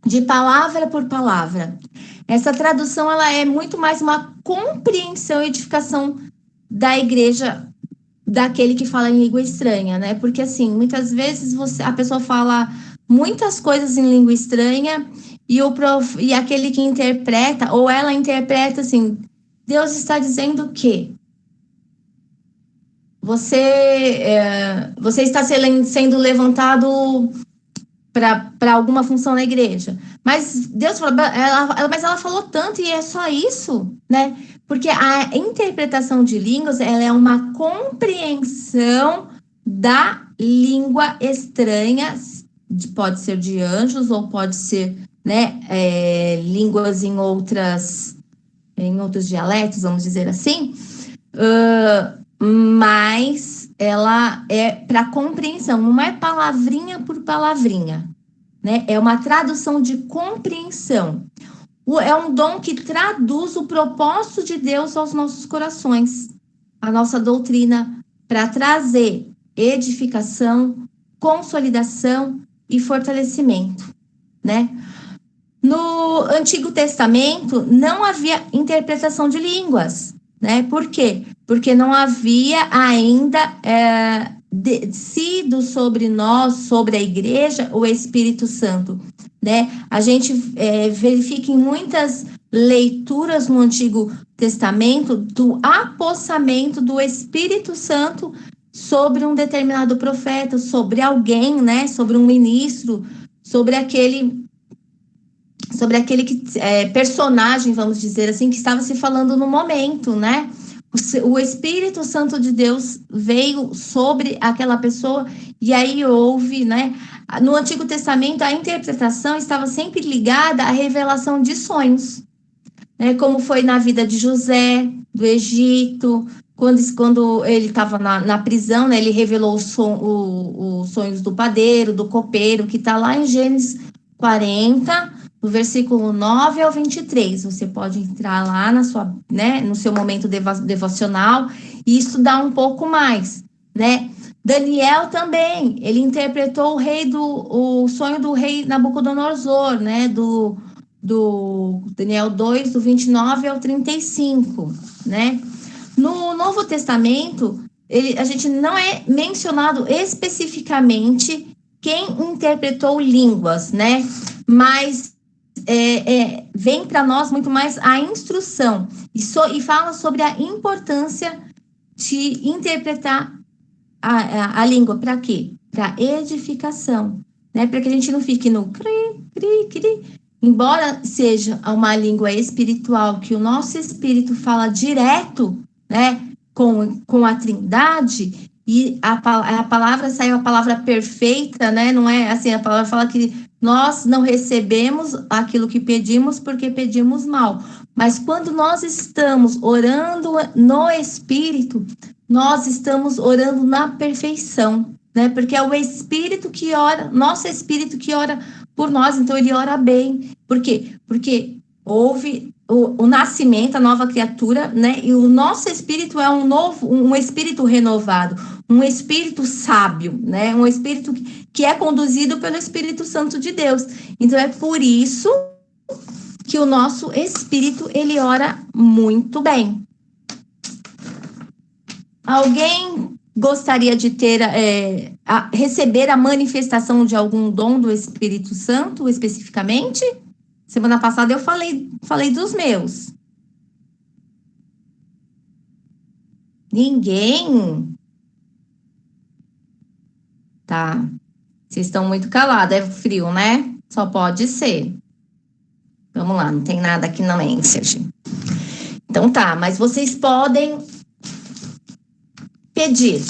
de palavra por palavra. Essa tradução, ela é muito mais uma compreensão e edificação da igreja, daquele que fala em língua estranha, né? Porque, assim, muitas vezes a pessoa fala muitas coisas em língua estranha e aquele que interpreta, ou ela interpreta assim, Deus está dizendo que você está sendo levantado para alguma função na igreja. Mas Deus falou, mas ela falou tanto e é só isso, né? Porque a interpretação de línguas, ela é uma compreensão da língua estranha, pode ser de anjos ou pode ser, né, línguas em outros dialetos, vamos dizer assim, mas ela é para compreensão, não é palavrinha por palavrinha, né? É uma tradução de compreensão. É um dom que traduz o propósito de Deus aos nossos corações, a nossa doutrina, para trazer edificação, consolidação e fortalecimento, né? No Antigo Testamento não havia interpretação de línguas, né? Por quê? Porque não havia ainda sido sobre nós, sobre a igreja, o Espírito Santo, né? A gente verifica em muitas leituras no Antigo Testamento do apossamento do Espírito Santo sobre um determinado profeta, sobre alguém, né? Sobre um ministro, sobre aquele personagem, vamos dizer assim, que estava se falando no momento, né? O Espírito Santo de Deus veio sobre aquela pessoa e aí houve, né? No Antigo Testamento, a interpretação estava sempre ligada à revelação de sonhos, né? Como foi na vida de José, do Egito, quando ele estava na prisão, né? Ele revelou os sonhos do padeiro, do copeiro, que está lá em Gênesis 40, do versículo 9 ao 23, você pode entrar lá no seu momento devocional e estudar um pouco mais, né? Daniel também, ele interpretou o sonho do rei Nabucodonosor, né? Do Daniel 2, do 29 ao 35, né? No Novo Testamento, a gente não é mencionado especificamente quem interpretou línguas, né? Mas vem para nós muito mais a instrução e fala sobre a importância de interpretar a língua. Para quê? Para edificação, né? Para que a gente não fique no cri, cri, cri. Embora seja uma língua espiritual, que o nosso espírito fala direto, né, com a Trindade, e a palavra saiu a palavra perfeita, né? Não é assim, a palavra fala que nós não recebemos aquilo que pedimos porque pedimos mal. Mas quando nós estamos orando no Espírito, nós estamos orando na perfeição, né? Porque é o Espírito que ora, nosso Espírito que ora por nós, então ele ora bem. Por quê? Porque houve o nascimento, a nova criatura, né? E o nosso espírito é um espírito renovado, um espírito sábio, né? Um espírito que é conduzido pelo Espírito Santo de Deus. Então é por isso que o nosso espírito, ele ora muito bem. Alguém gostaria de receber a manifestação de algum dom do Espírito Santo, especificamente? Semana passada eu falei dos meus. Ninguém? Tá. Vocês estão muito calados, é frio, né? Só pode ser. Vamos lá, não tem nada aqui na mensagem. Então tá, mas vocês podem pedir,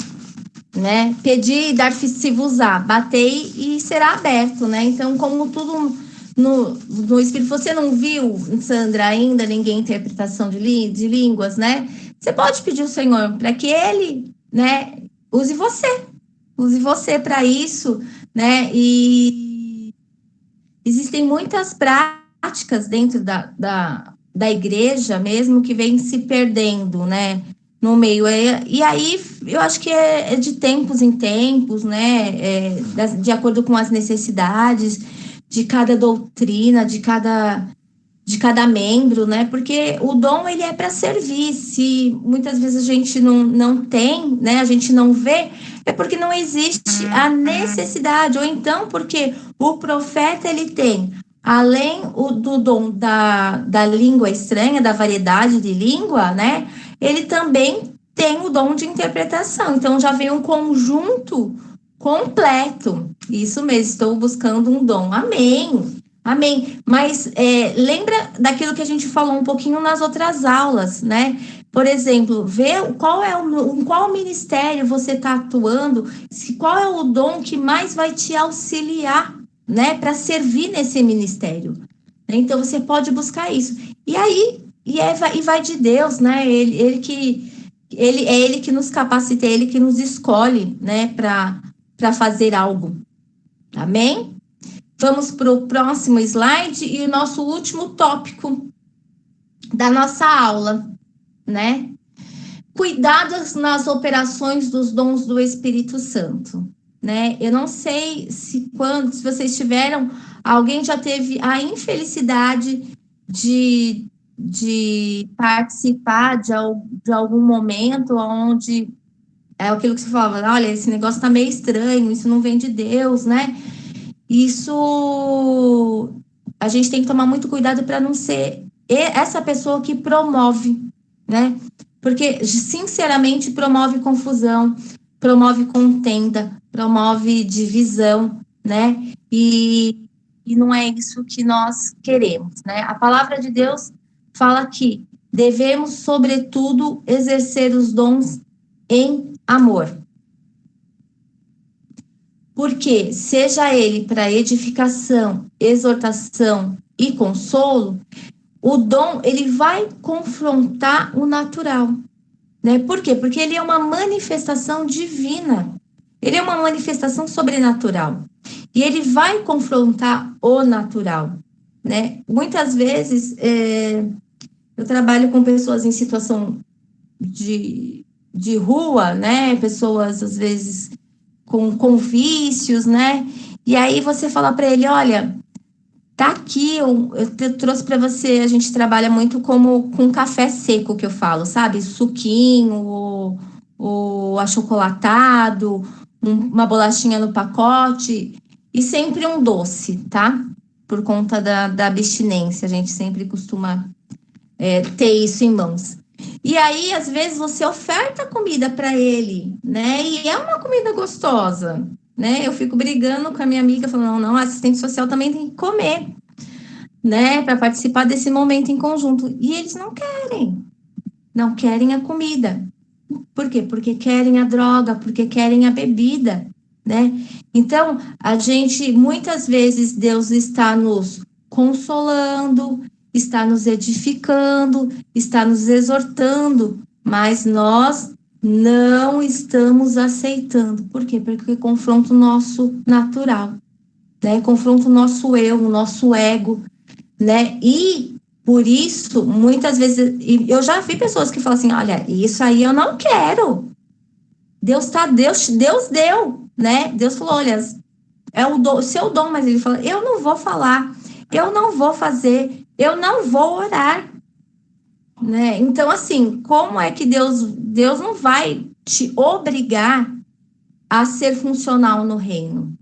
né? Pedir e dar-se-vos-á, batei e será aberto, né? Então, como tudo no Espírito. Você não viu, Sandra, ainda ninguém interpretação de línguas, né? Você pode pedir ao Senhor para que Ele, né, use você para isso, né? E existem muitas práticas dentro da igreja mesmo que vem se perdendo, né? No meio. E aí, eu acho que é de tempos em tempos, né? De acordo com as necessidades de cada doutrina, de cada membro, né? Porque o dom, ele é para servir. Se muitas vezes a gente não tem, né? A gente não vê, é porque não existe a necessidade, ou então porque o profeta, ele tem, além do dom da língua estranha, da variedade de língua, né? Ele também tem o dom de interpretação. Então, já vem um conjunto completo. Isso mesmo, estou buscando um dom. Amém. Amém. Mas lembra daquilo que a gente falou um pouquinho nas outras aulas, né? Por exemplo, ver em qual ministério você está atuando, qual é o dom que mais vai te auxiliar, né, para servir nesse ministério. Então, você pode buscar isso. E aí, vai de Deus, né? Ele que nos capacita, ele que nos escolhe, né, para fazer algo. Amém? Vamos para o próximo slide e o nosso último tópico da nossa aula, né? Cuidados nas operações dos dons do Espírito Santo, né? Eu não sei se vocês tiveram, alguém já teve a infelicidade de participar de algum momento onde é aquilo que você falava, olha, esse negócio tá meio estranho, isso não vem de Deus, né? Isso a gente tem que tomar muito cuidado para não ser essa pessoa que promove, né? Porque, sinceramente, promove confusão, promove contenda, promove divisão, né? E não é isso que nós queremos, né? A palavra de Deus fala que devemos, sobretudo, exercer os dons em amor. Porque, seja ele para edificação, exortação e consolo, o dom, ele vai confrontar o natural, né? Por quê? Porque ele é uma manifestação divina, ele é uma manifestação sobrenatural, e ele vai confrontar o natural, né? Muitas vezes, eu trabalho com pessoas em situação de rua, né? Pessoas, às vezes, com vícios, né? E aí você fala para ele, olha, tá aqui, eu trouxe para você, a gente trabalha muito com café seco, que eu falo, sabe? Suquinho, o achocolatado, uma bolachinha no pacote, e sempre um doce, tá? Por conta da abstinência, a gente sempre costuma ter isso em mãos. E aí, às vezes, você oferta comida para ele, né? E é uma comida gostosa, né? Eu fico brigando com a minha amiga, falando, não, assistente social também tem que comer, né? Para participar desse momento em conjunto. E eles não querem a comida. Por quê? Porque querem a droga, porque querem a bebida, né? Então, muitas vezes, Deus está nos consolando, está nos edificando, está nos exortando, mas nós não estamos aceitando. Por quê? Porque confronta o nosso natural, né? Confronta o nosso eu, o nosso ego, né? E por isso, muitas vezes, eu já vi pessoas que falam assim, olha, isso aí eu não quero. Deus deu, né? Deus falou, olha, é o seu dom, mas ele fala, eu não vou falar, eu não vou fazer, eu não vou orar, né? Então, assim, como é que Deus não vai te obrigar a ser funcional no reino,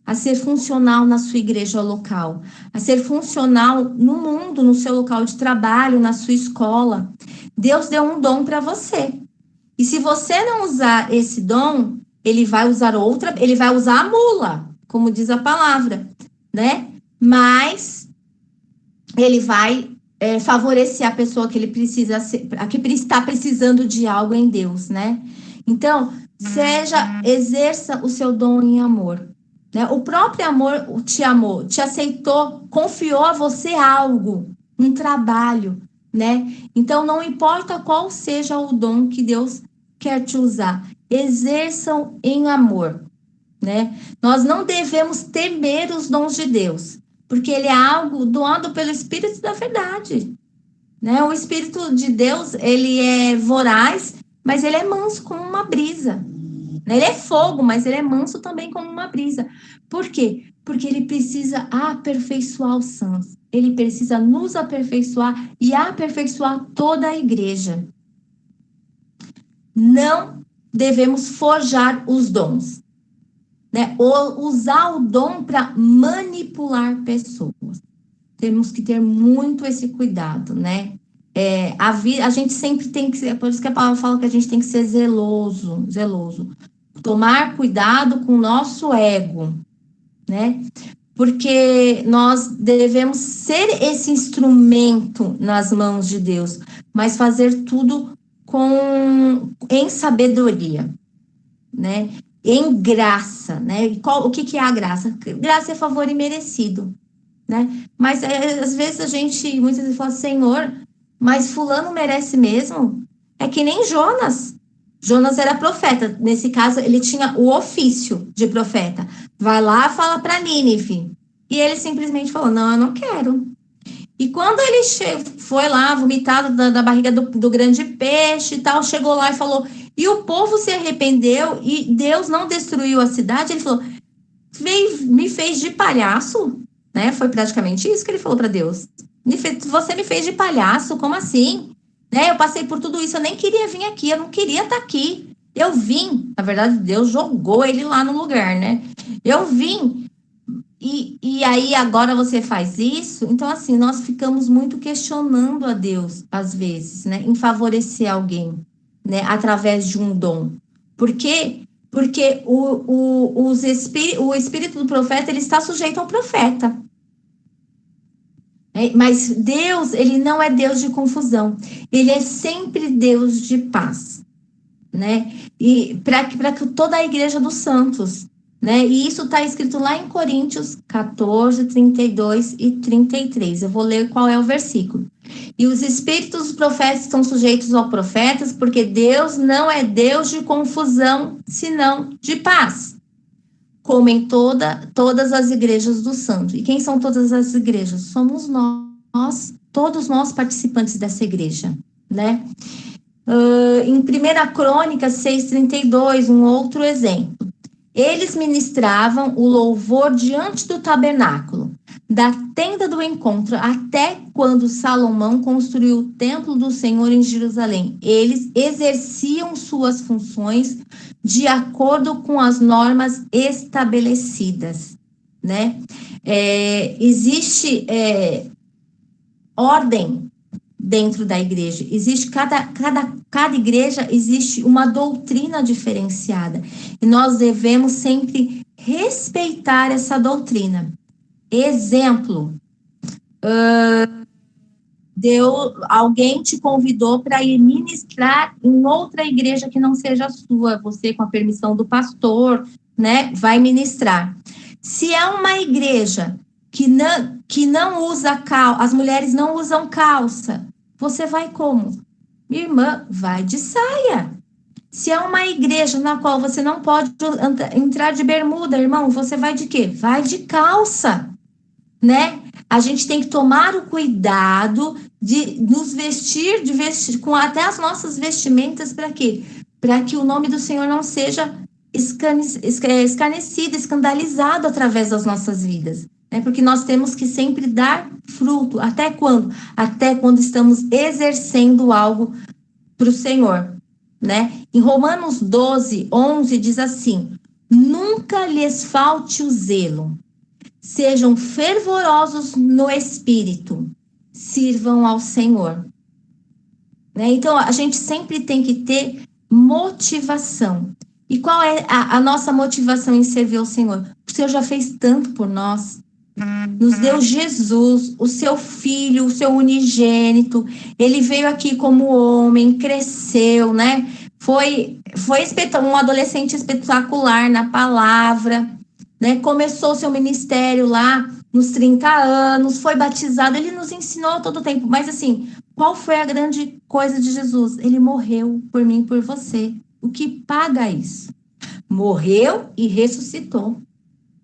a ser funcional na sua igreja local, a ser funcional no mundo, no seu local de trabalho, na sua escola? Deus deu um dom para você. E se você não usar esse dom, ele vai usar a mula, como diz a palavra, né? Mas ele vai favorecer a pessoa que ele precisa ser, a que está precisando de algo em Deus, né? Então, exerça o seu dom em amor, né? O próprio amor te amou, te aceitou, confiou a você algo, um trabalho, né? Então, não importa qual seja o dom que Deus quer te usar, exerçam em amor, né? Nós não devemos temer os dons de Deus, porque ele é algo doado pelo Espírito da verdade, né? O Espírito de Deus, ele é voraz, mas ele é manso como uma brisa. Ele é fogo, mas ele é manso também como uma brisa. Por quê? Porque ele precisa aperfeiçoar os santos. Ele precisa nos aperfeiçoar e aperfeiçoar toda a igreja. Não devemos forjar os dons, né? Ou usar o dom para manipular pessoas. Temos que ter muito esse cuidado, né? A gente sempre tem que ser, por isso que a palavra fala que a gente tem que ser zeloso. Tomar cuidado com o nosso ego, né? Porque nós devemos ser esse instrumento nas mãos de Deus, mas fazer tudo em sabedoria, né? Em graça, né? O que é a graça? Graça é favor imerecido, né? Mas às vezes muitas vezes fala, Senhor, mas fulano merece mesmo? É que nem Jonas. Jonas era profeta. Nesse caso, ele tinha o ofício de profeta. Vai lá, fala para Nínive. E ele simplesmente falou, não, eu não quero. E quando ele foi lá, vomitado da barriga do grande peixe e tal, chegou lá e falou, e o povo se arrependeu e Deus não destruiu a cidade, ele falou, me fez de palhaço, né? Foi praticamente isso que ele falou para Deus. Você me fez de palhaço, como assim? Né? Eu passei por tudo isso, eu nem queria vir aqui, eu não queria estar aqui. Eu vim, na verdade, Deus jogou ele lá no lugar, né? Eu vim, e aí agora você faz isso? Então, assim, nós ficamos muito questionando a Deus, às vezes, né? Em favorecer alguém, né? Através de um dom. Por quê? Porque o espírito do profeta, ele está sujeito ao profeta. Mas Deus, ele não é Deus de confusão. Ele é sempre Deus de paz, né? E para toda a igreja dos santos, né? E isso está escrito lá em Coríntios 14, 32 e 33. Eu vou ler qual é o versículo. E os espíritos dos profetas estão sujeitos aos profetas, porque Deus não é Deus de confusão, senão de paz. Como em todas as igrejas do santo. E quem são todas as igrejas? Somos nós, todos nós participantes dessa igreja, né? Em 1 Crônicas 6:32, um outro exemplo. Eles ministravam o louvor diante do tabernáculo, da tenda do encontro, até quando Salomão construiu o templo do Senhor em Jerusalém. Eles exerciam suas funções de acordo com as normas estabelecidas, né? Existe ordem dentro da igreja. Existe cada igreja existe uma doutrina diferenciada e nós devemos sempre respeitar essa doutrina. Exemplo, alguém te convidou para ir ministrar em outra igreja que não seja a sua, você com a permissão do pastor, né, vai ministrar. Se é uma igreja que não usa calça, as mulheres não usam calça, você vai como? Minha irmã, vai de saia. Se é uma igreja na qual você não pode entrar de bermuda, irmão, você vai de quê? Vai de calça, né? A gente tem que tomar o cuidado de nos vestir, com até as nossas vestimentas, para quê? Para que o nome do Senhor não seja escarnecido, escandalizado através das nossas vidas. Né? Porque nós temos que sempre dar fruto. Até quando? Até quando estamos exercendo algo para o Senhor. Né? Em Romanos 12:11 diz assim: nunca lhes falte o zelo. Sejam fervorosos no espírito, sirvam ao Senhor. Né? Então, a gente sempre tem que ter motivação. E qual é a nossa motivação em servir ao Senhor? O Senhor já fez tanto por nós. Nos deu Jesus, o seu filho, o seu unigênito. Ele veio aqui como homem, cresceu, né? Foi um adolescente espetacular na palavra. né? Começou seu ministério lá nos 30 anos, foi batizado, ele nos ensinou todo o tempo. Mas assim, qual foi a grande coisa de Jesus? Ele morreu por mim, por você. O que paga isso? Morreu e ressuscitou,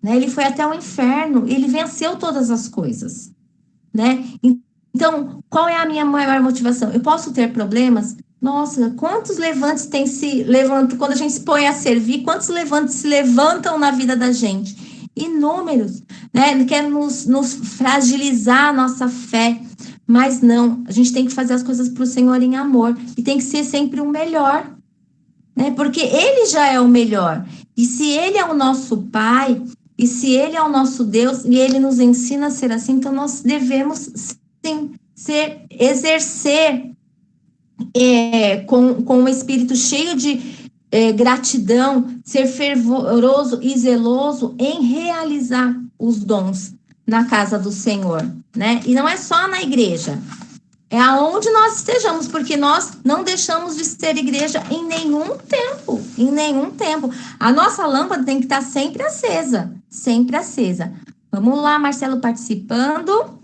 né? Ele foi até o inferno, ele venceu todas as coisas, né? Então, qual é a minha maior motivação? Eu posso ter problemas? Nossa, quantos levantes tem se levantam quando a gente se põe a servir? Quantos levantes se levantam na vida da gente? Inúmeros, né? Quer nos fragilizar a nossa fé, mas não. A gente tem que fazer as coisas para o Senhor em amor e tem que ser sempre o melhor, né? Porque Ele já é o melhor. E se Ele é o nosso Pai, e se Ele é o nosso Deus, e Ele nos ensina a ser assim, então nós devemos sim exercer com um espírito cheio de gratidão, ser fervoroso e zeloso em realizar os dons na casa do Senhor, né? E não é só na igreja, é aonde nós estejamos, porque nós não deixamos de ser igreja em nenhum tempo, em nenhum tempo. A nossa lâmpada tem que estar sempre acesa, sempre acesa. Vamos lá, Marcelo participando.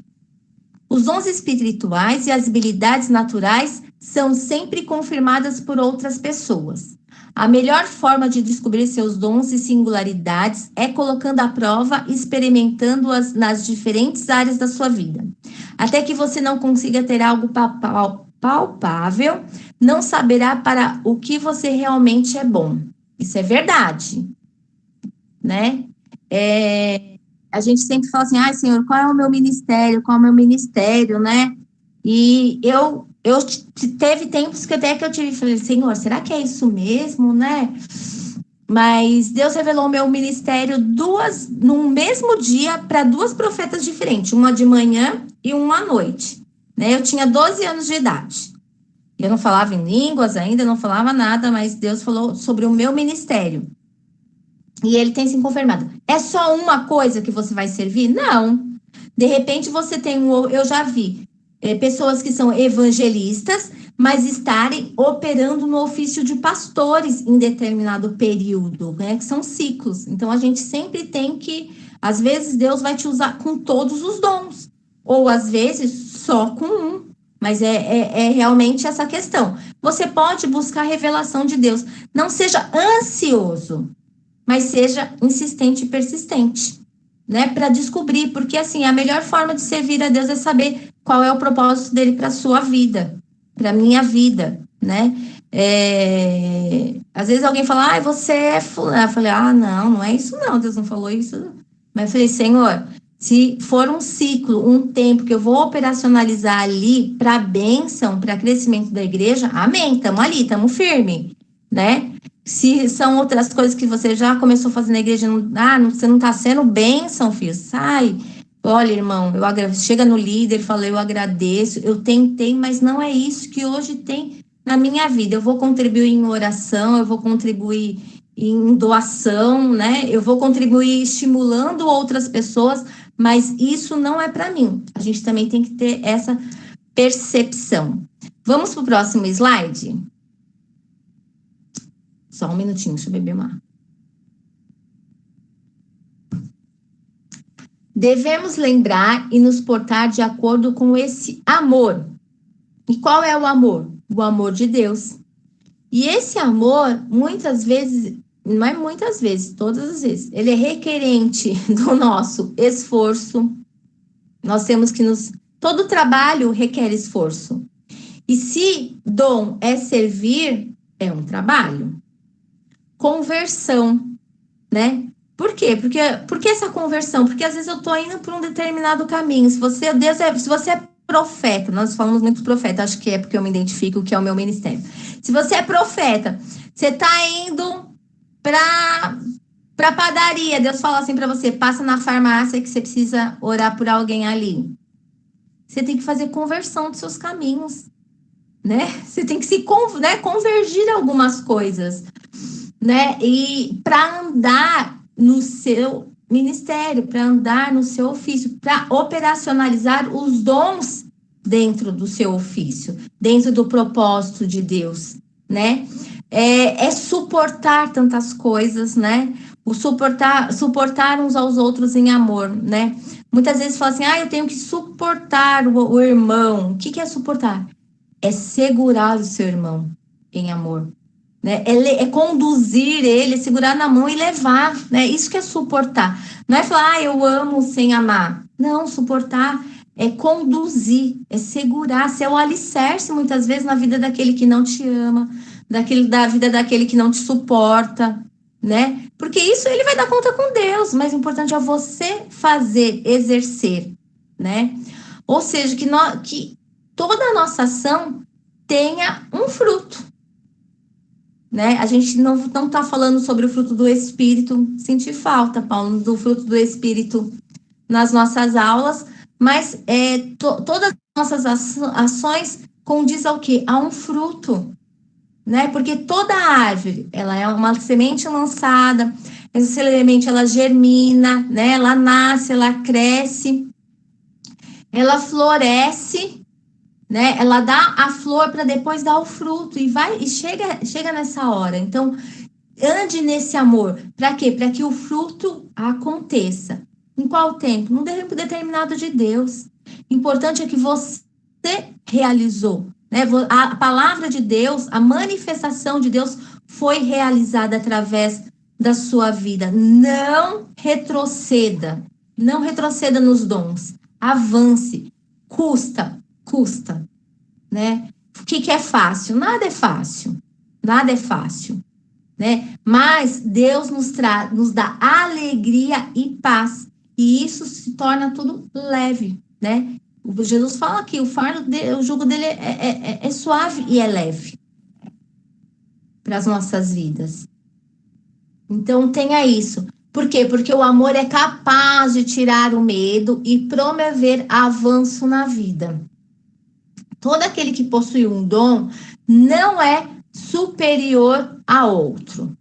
Os dons espirituais e as habilidades naturais são sempre confirmadas por outras pessoas. A melhor forma de descobrir seus dons e singularidades é colocando à prova e experimentando-as nas diferentes áreas da sua vida. Até que você não consiga ter algo palpável, não saberá para o que você realmente é bom. Isso é verdade, né? A gente sempre fala assim, ai, Senhor, qual é o meu ministério? Qual é o meu ministério, né? E eu teve tempos que até que eu falei, Senhor, será que é isso mesmo, né? Mas Deus revelou o meu ministério num mesmo dia para duas profetas diferentes, uma de manhã e uma à noite, né? Eu tinha 12 anos de idade. Eu não falava em línguas ainda, não falava nada, mas Deus falou sobre o meu ministério. E ele tem se confirmado. É só uma coisa que você vai servir? Não. De repente você tem eu já vi pessoas que são evangelistas, mas estarem operando no ofício de pastores em determinado período, né? Que são ciclos. Então a gente sempre tem que, às vezes Deus vai te usar com todos os dons, ou às vezes só com um. Mas é realmente essa questão. Você pode buscar a revelação de Deus. Não seja ansioso, mas seja insistente e persistente, né? Para descobrir, porque assim, a melhor forma de servir a Deus é saber qual é o propósito dele para a sua vida, para a minha vida, né? Às vezes alguém fala, você é fulano. Eu falei, não é isso não, Deus não falou isso. Mas eu falei, Senhor, se for um ciclo, um tempo que eu vou operacionalizar ali para bênção, para crescimento da igreja, amém, estamos ali, estamos firme, né? Se são outras coisas que você já começou a fazer na igreja, você não está sendo bênção, filho, sai. Olha, irmão, chega no líder e fala, eu agradeço, eu tentei, mas não é isso que hoje tem na minha vida. Eu vou contribuir em oração, eu vou contribuir em doação, né? Eu vou contribuir estimulando outras pessoas, mas isso não é para mim. A gente também tem que ter essa percepção. Vamos para o próximo slide? Só um minutinho, deixa eu beber uma. Devemos lembrar e nos portar de acordo com esse amor. E qual é o amor? O amor de Deus. E esse amor, muitas vezes, não é muitas vezes, todas as vezes, ele é requerente do nosso esforço. Nós temos que todo trabalho requer esforço. E se dom é servir, é um trabalho. Conversão, né? Por quê? Porque essa conversão? Porque às vezes eu tô indo por um determinado caminho. Se você é profeta, nós falamos muito profeta, acho que é porque eu me identifico que é o meu ministério. Se você é profeta, você tá indo pra padaria, Deus fala assim pra você, passa na farmácia que você precisa orar por alguém ali. Você tem que fazer conversão dos seus caminhos, né? Você tem que convergir algumas coisas, né? E para andar no seu ministério, para andar no seu ofício, para operacionalizar os dons dentro do seu ofício, dentro do propósito de Deus, né? É suportar tantas coisas, né? O suportar uns aos outros em amor, né? Muitas vezes fala assim, eu tenho que suportar o irmão. O que é suportar? É segurar o seu irmão em amor, né? É conduzir ele, segurar na mão e levar, né? Isso que é suportar. Não é falar, eu amo sem amar. Não, suportar é conduzir, é segurar, ser o alicerce muitas vezes na vida daquele que não te ama, da vida daquele que não te suporta, né? Porque isso ele vai dar conta com Deus, mas o importante é você fazer, exercer, né? Ou seja, que toda a nossa ação tenha um fruto, né? A gente não está falando sobre o fruto do Espírito, senti falta, Paulo, do fruto do Espírito nas nossas aulas, mas todas as nossas ações condiz ao quê? A um fruto, né? Porque toda árvore, ela é uma semente lançada, essa semente, ela germina, né? Ela nasce, ela cresce, ela floresce, né? Ela dá a flor para depois dar o fruto e chega nessa hora. Então, ande nesse amor. Para quê? Para que o fruto aconteça. Em qual tempo? No tempo determinado de Deus. Importante é que você realizou, né? A palavra de Deus, a manifestação de Deus foi realizada através da sua vida. Não retroceda. Não retroceda nos dons. Avance. Custa, né? O que é fácil? Nada é fácil. Nada é fácil, né? Mas Deus nos dá alegria e paz. E isso se torna tudo leve, né? Jesus fala aqui, o jugo dele é suave e é leve para as nossas vidas. Então, tenha isso. Por quê? Porque o amor é capaz de tirar o medo e promover avanço na vida. Todo aquele que possui um dom não é superior a outro.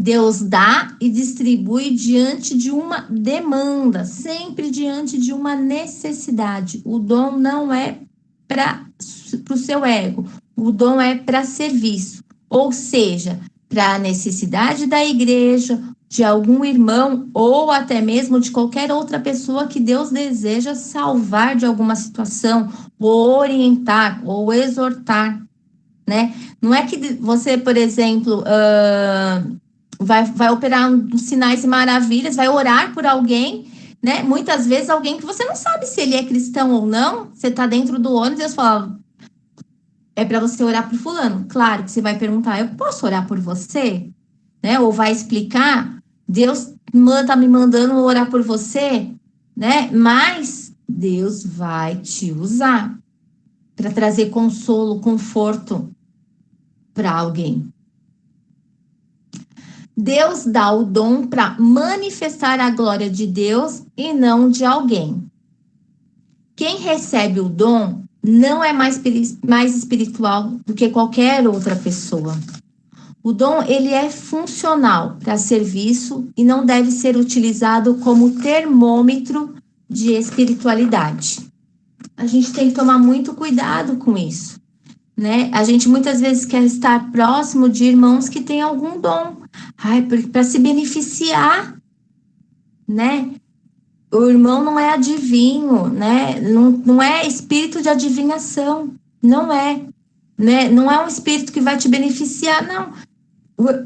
Deus dá e distribui diante de uma demanda, sempre diante de uma necessidade. O dom não é para o seu ego, o dom é para serviço, ou seja, para a necessidade da igreja, de algum irmão ou até mesmo de qualquer outra pessoa que Deus deseja salvar de alguma situação, ou orientar, ou exortar, né? Não é que você, por exemplo, vai operar sinais e maravilhas, vai orar por alguém, né? Muitas vezes alguém que você não sabe se ele é cristão ou não, você tá dentro do ônibus e Deus fala, é para você orar por fulano. Claro que você vai perguntar, eu posso orar por você? Né? Ou vai explicar, Deus tá me mandando orar por você, né? Mas Deus vai te usar para trazer consolo, conforto para alguém. Deus dá o dom para manifestar a glória de Deus e não de alguém. Quem recebe o dom não é mais espiritual do que qualquer outra pessoa. O dom, ele é funcional para serviço e não deve ser utilizado como termômetro de espiritualidade. A gente tem que tomar muito cuidado com isso, né? A gente muitas vezes quer estar próximo de irmãos que têm algum dom, para se beneficiar, né? O irmão não é adivinho, né? Não é espírito de adivinhação, não é, né? Não é um espírito que vai te beneficiar, não.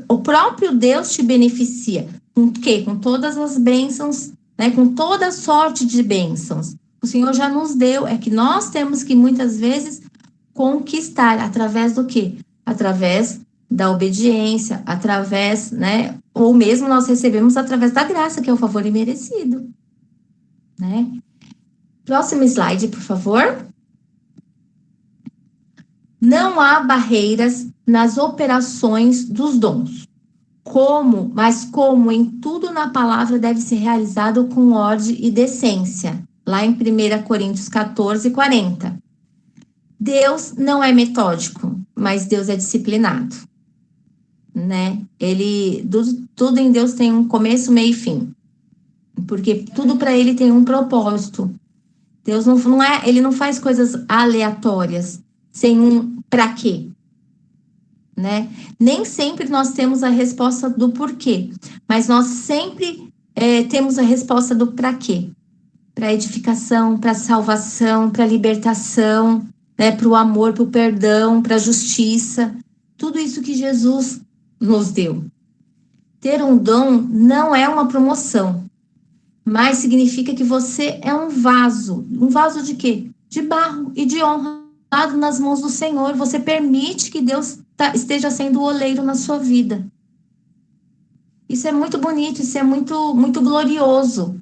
O próprio Deus te beneficia. Com o quê? Com todas as bênçãos, né? Com toda sorte de bênçãos. O Senhor já nos deu. É que nós temos que, muitas vezes, conquistar. Através do quê? Através da obediência, através, né? Ou mesmo nós recebemos através da graça, que é o favor imerecido, né? Próximo slide, por favor. Não há barreiras nas operações dos dons. Mas como em tudo na palavra deve ser realizado com ordem e decência. Lá em 1 Coríntios 14, 40. Deus não é metódico, mas Deus é disciplinado, né? Tudo em Deus tem um começo, meio e fim. Porque tudo para ele tem um propósito. Deus ele não faz coisas aleatórias, sem um para quê. né? Nem sempre nós temos a resposta do porquê, mas nós sempre temos a resposta do para quê. Para edificação, para salvação, para libertação, né? Para o amor, para o perdão, para a justiça. Tudo isso que Jesus nos deu. Ter um dom não é uma promoção, mas significa que você é um vaso. Um vaso de quê? De barro e de honra, dado nas mãos do Senhor. Você permite que Deus esteja sendo o oleiro na sua vida. Isso é muito bonito, isso é muito, muito glorioso,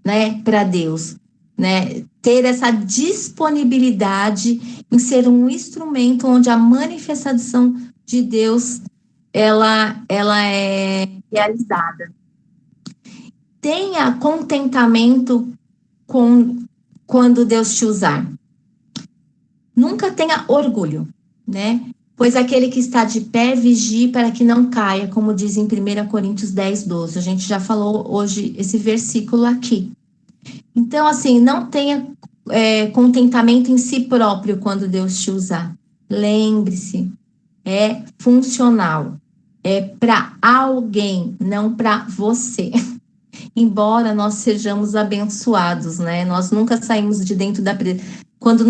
né, para Deus, né? Ter essa disponibilidade em ser um instrumento onde a manifestação de Deus ela é realizada. Tenha contentamento quando Deus te usar. Nunca tenha orgulho, né? Pois aquele que está de pé, vigie para que não caia, como diz em 1 Coríntios 10, 12. A gente já falou hoje esse versículo aqui. Então, assim, não tenha contentamento em si próprio quando Deus te usar. Lembre-se, é funcional. É para alguém, não para você. Embora nós sejamos abençoados, né? Nós nunca saímos de dentro da... Quando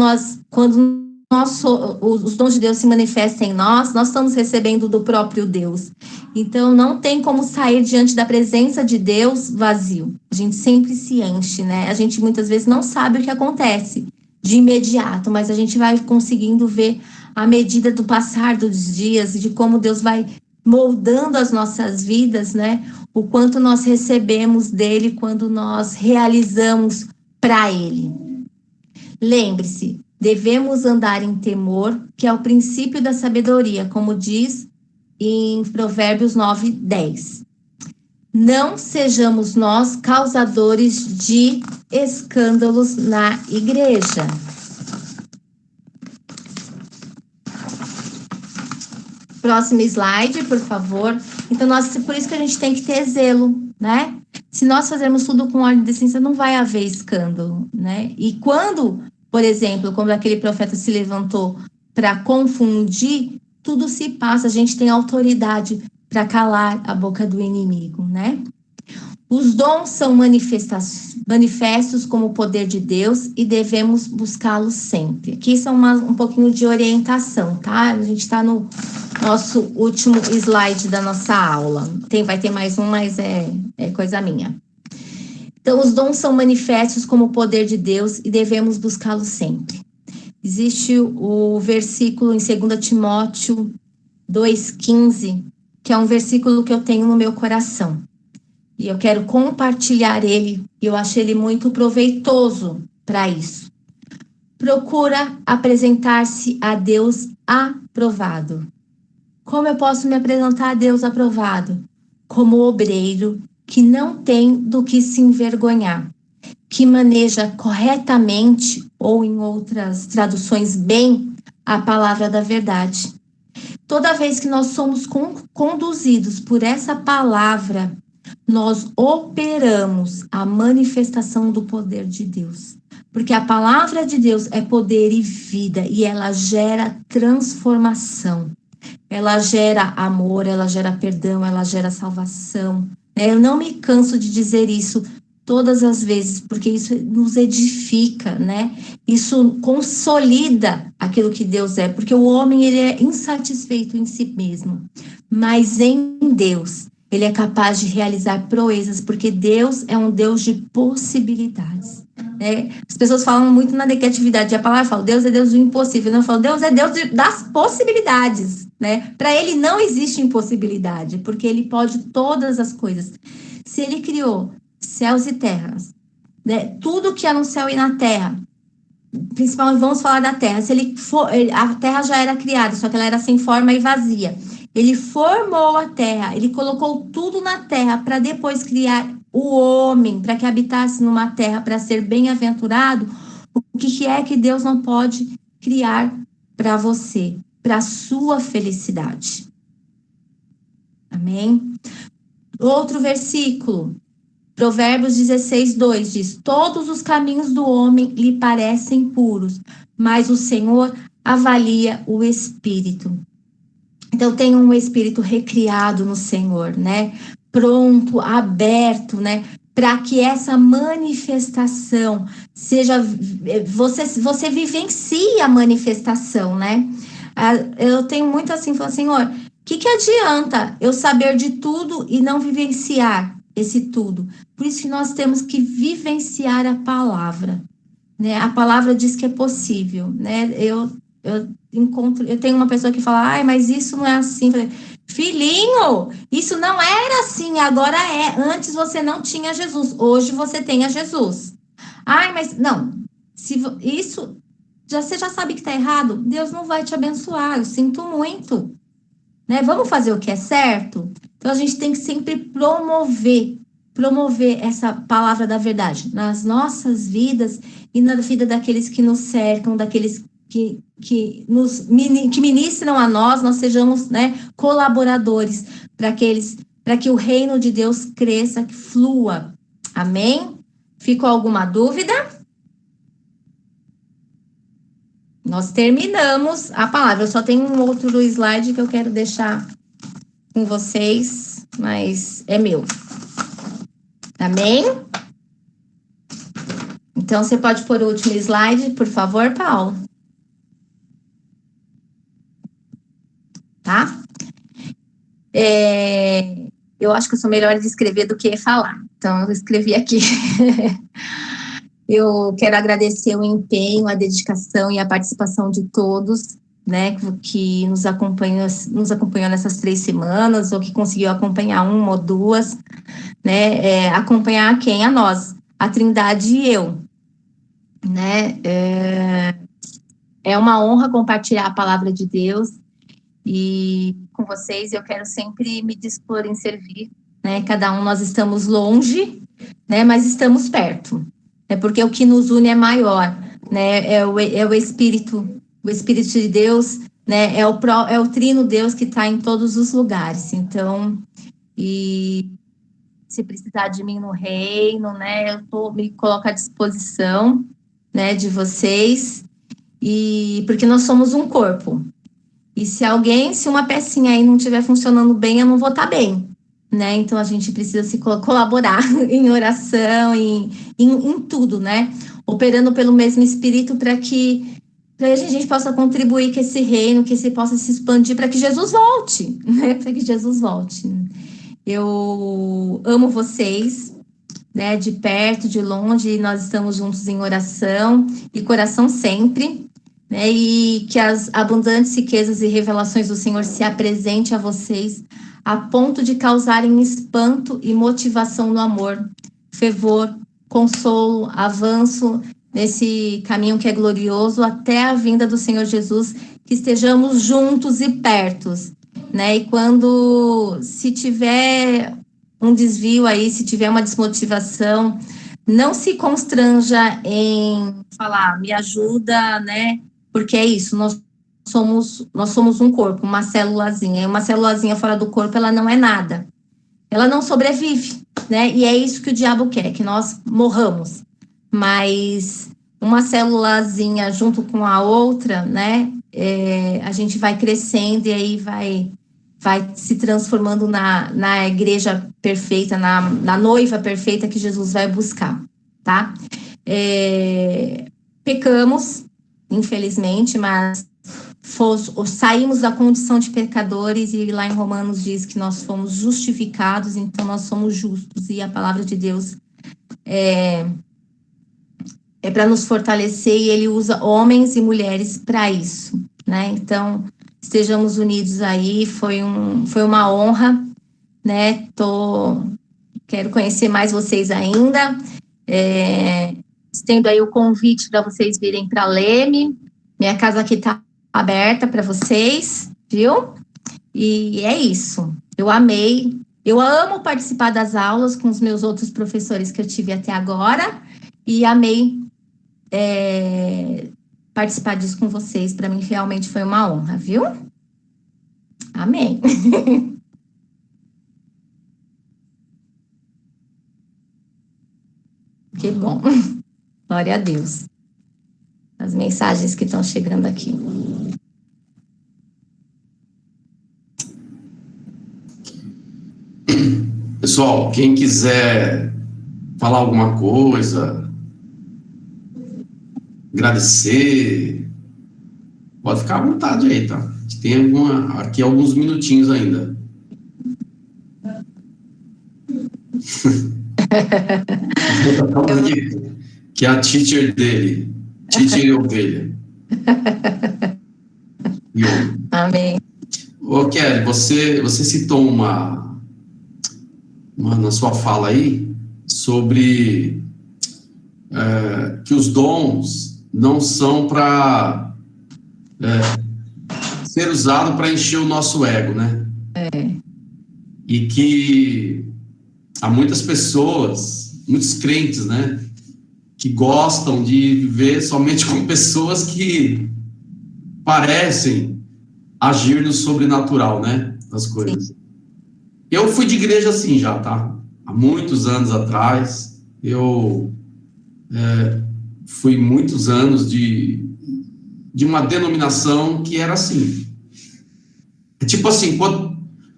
os dons de Deus se manifestam em nós estamos recebendo do próprio Deus. Então, não tem como sair diante da presença de Deus vazio. A gente sempre se enche, né? A gente muitas vezes não sabe o que acontece de imediato, mas a gente vai conseguindo ver à medida do passar dos dias e de como Deus vai moldando as nossas vidas, né? O quanto nós recebemos dele quando nós realizamos para ele. Lembre-se, devemos andar em temor, que é o princípio da sabedoria, como diz em Provérbios 9, 10. Não sejamos nós causadores de escândalos na igreja. Próximo slide, por favor. Então, por isso que a gente tem que ter zelo, né? Se nós fazermos tudo com ordem e decência, não vai haver escândalo, né? E quando, por exemplo, como aquele profeta se levantou para confundir, tudo se passa, a gente tem autoridade para calar a boca do inimigo, né? Os dons são manifestos como o poder de Deus e devemos buscá-los sempre. Aqui são um pouquinho de orientação, tá? A gente está no nosso último slide da nossa aula. Vai ter mais um, mas é coisa minha. Então, os dons são manifestos como o poder de Deus e devemos buscá-los sempre. Existe o versículo em 2 Timóteo 2,15, que é um versículo que eu tenho no meu coração. E eu quero compartilhar ele, e eu achei ele muito proveitoso para isso. Procura apresentar-se a Deus aprovado. Como eu posso me apresentar a Deus aprovado? Como obreiro que não tem do que se envergonhar, que maneja corretamente, ou em outras traduções, bem, a palavra da verdade. Toda vez que nós somos conduzidos por essa palavra, nós operamos a manifestação do poder de Deus. Porque a palavra de Deus é poder e vida, e ela gera transformação. Ela gera amor, ela gera perdão, ela gera salvação. Eu não me canso de dizer isso todas as vezes, porque isso nos edifica, né? Isso consolida aquilo que Deus é, porque o homem ele é insatisfeito em si mesmo, mas em Deus ele é capaz de realizar proezas, porque Deus é um Deus de possibilidades. Né? As pessoas falam muito na negatividade, a palavra fala, Deus é Deus do impossível. Eu falo, Deus é Deus das possibilidades. Né? Para ele não existe impossibilidade, porque ele pode todas as coisas. Se ele criou céus e terras, né? Tudo que há no céu e na terra, principalmente vamos falar da terra, a terra já era criada, só que ela era sem forma e vazia. Ele formou a terra, ele colocou tudo na terra para depois criar o homem, para que habitasse numa terra, para ser bem-aventurado. O que é que Deus não pode criar para você, para a sua felicidade? Amém? Outro versículo, Provérbios 16, 2 diz: todos os caminhos do homem lhe parecem puros, mas o Senhor avalia o espírito. Então, tenha um espírito recriado no Senhor, né? Pronto, aberto, né? Para que essa manifestação seja, você vivencie a manifestação, né? Eu tenho muito assim, falando, Senhor, o que adianta eu saber de tudo e não vivenciar esse tudo? Por isso que nós temos que vivenciar a palavra, né? A palavra diz que é possível, né? Eu tenho uma pessoa que fala, ai, mas isso não é assim. Eu falei, filhinho, isso não era assim, agora é. Antes você não tinha Jesus, hoje você tem a Jesus. Ai, mas não, se isso você já sabe que está errado, Deus não vai te abençoar, eu sinto muito, né? Vamos fazer o que é certo? Então a gente tem que sempre promover essa palavra da verdade nas nossas vidas e na vida daqueles que nos cercam, daqueles que ministram a nós sejamos, né, colaboradores para que o reino de Deus cresça, que flua. Amém? Ficou alguma dúvida? Nós terminamos a palavra. Eu só tenho um outro slide que eu quero deixar com vocês, mas é meu. Amém? Então, você pode pôr o último slide, por favor, Paulo? Tá? Eu acho que eu sou melhor de escrever do que falar. Então, eu escrevi aqui. Eu quero agradecer o empenho, a dedicação e a participação de todos, né, que nos acompanhou nessas 3 semanas, ou que conseguiu acompanhar uma ou duas, né, acompanhar quem? A nós, a Trindade e eu, né, é uma honra compartilhar a palavra de Deus, e com vocês eu quero sempre me dispor em servir, né, cada um nós estamos longe, né, mas estamos perto, porque o que nos une é maior, né, é o Espírito de Deus, né, é o Trino Deus que está em todos os lugares, então, e se precisar de mim no reino, né, me coloco à disposição, né, de vocês, e porque nós somos um corpo, e se uma pecinha aí não estiver funcionando bem, eu não vou estar bem, né? Então a gente precisa se colaborar em oração, em tudo, né? Operando pelo mesmo Espírito para que a gente possa contribuir com esse reino, que se possa se expandir para que Jesus volte, né? Para que Jesus volte. Eu amo vocês, né? De perto, de longe, nós estamos juntos em oração e coração sempre. Né, e que as abundantes riquezas e revelações do Senhor se apresente a vocês a ponto de causarem espanto e motivação no amor, fervor, consolo, avanço nesse caminho que é glorioso até a vinda do Senhor Jesus, que estejamos juntos e pertos, né? E se tiver um desvio aí, se tiver uma desmotivação, não se constranja em falar, me ajuda, né? Porque é isso, nós somos um corpo, uma célulazinha. E uma célulazinha fora do corpo, ela não é nada. Ela não sobrevive, né? E é isso que o diabo quer, que nós morramos. Mas uma célulazinha junto com a outra, né? A gente vai crescendo e aí vai se transformando na igreja perfeita, na noiva perfeita que Jesus vai buscar, tá? Pecamos, infelizmente, mas saímos da condição de pecadores e lá em Romanos diz que nós fomos justificados, então nós somos justos e a palavra de Deus é para nos fortalecer e ele usa homens e mulheres para isso, né? Então, estejamos unidos aí, foi uma honra, né? Quero conhecer mais vocês ainda, estendo aí o convite para vocês virem para Leme, minha casa aqui está aberta para vocês, viu? E é isso, eu amei, eu amo participar das aulas com os meus outros professores que eu tive até agora, e amei participar disso com vocês, para mim realmente foi uma honra, viu? Amém. Que bom. Glória a Deus. As mensagens que estão chegando aqui. Pessoal, quem quiser falar alguma coisa, agradecer, pode ficar à vontade aí, tá? Tem aqui alguns minutinhos ainda. Que é a teacher dele. Teacher e ovelha. Amém. Ô, Kelly, você citou uma na sua fala aí sobre que os dons não são para ser usado para encher o nosso ego, né? E que há muitas pessoas, muitos crentes, né, que gostam de viver somente com pessoas que parecem agir no sobrenatural, né, das coisas. Sim. Eu fui de igreja assim já, tá? Há muitos anos atrás, eu fui muitos anos de uma denominação que era assim. É tipo assim,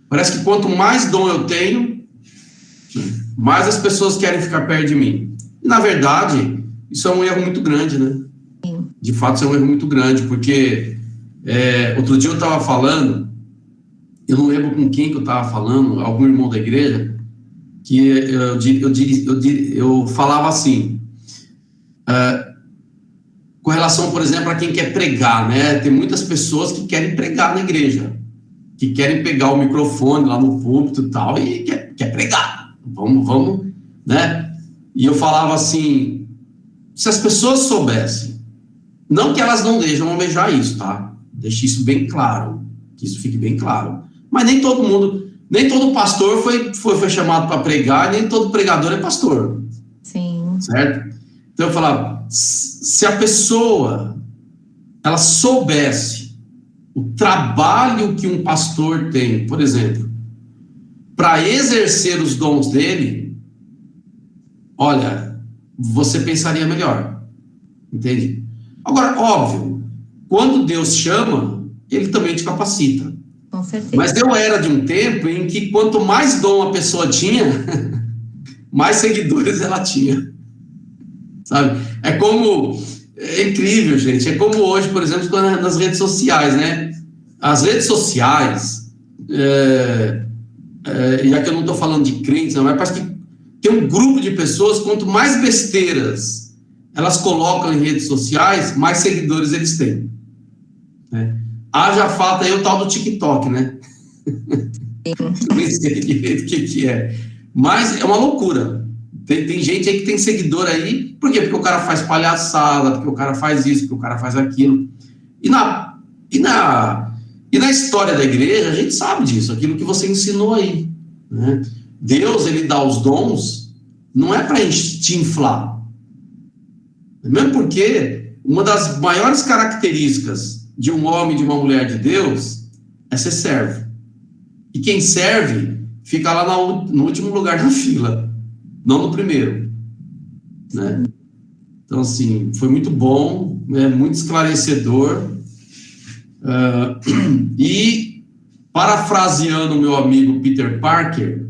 parece que quanto mais dom eu tenho, mais as pessoas querem ficar perto de mim. E, na verdade, isso é um erro muito grande, né? Sim. De fato, isso é um erro muito grande, porque outro dia eu estava falando, eu não lembro com quem que eu estava falando, algum irmão da igreja, que eu falava assim, com relação, por exemplo, a quem quer pregar, né? Tem muitas pessoas que querem pregar na igreja, que querem pegar o microfone lá no púlpito e tal, e quer pregar. Vamos, né? E eu falava assim, se as pessoas soubessem, não que elas não deixam almejar isso, tá? Deixe isso bem claro, que isso fique bem claro. Mas nem todo pastor foi chamado para pregar, nem todo pregador é pastor. Sim. Certo? Então eu falava, se a pessoa, ela soubesse o trabalho que um pastor tem, por exemplo, para exercer os dons dele, olha, você pensaria melhor, entende? Agora, óbvio, quando Deus chama, ele também te capacita. Com certeza. Mas eu era de um tempo em que quanto mais dom a pessoa tinha, mais seguidores ela tinha, sabe? É incrível, gente, é como hoje, por exemplo, nas redes sociais, né? As redes sociais, já que eu não estou falando de crentes, mas parece que tem um grupo de pessoas, quanto mais besteiras elas colocam em redes sociais, mais seguidores eles têm, né? Haja falta aí o tal do TikTok, né? Eu nem sei direito o que é. Mas é uma loucura. Tem gente aí que tem seguidor aí. Por quê? Porque o cara faz palhaçada, porque o cara faz isso, porque o cara faz aquilo. E na história da igreja, a gente sabe disso, aquilo que você ensinou aí, né? Deus, ele dá os dons, não é para te inflar. Mesmo porque uma das maiores características de um homem e de uma mulher de Deus é ser servo. E quem serve fica lá no último lugar da fila, não no primeiro, né? Então, assim, foi muito bom, muito esclarecedor. E, parafraseando o meu amigo Peter Parker,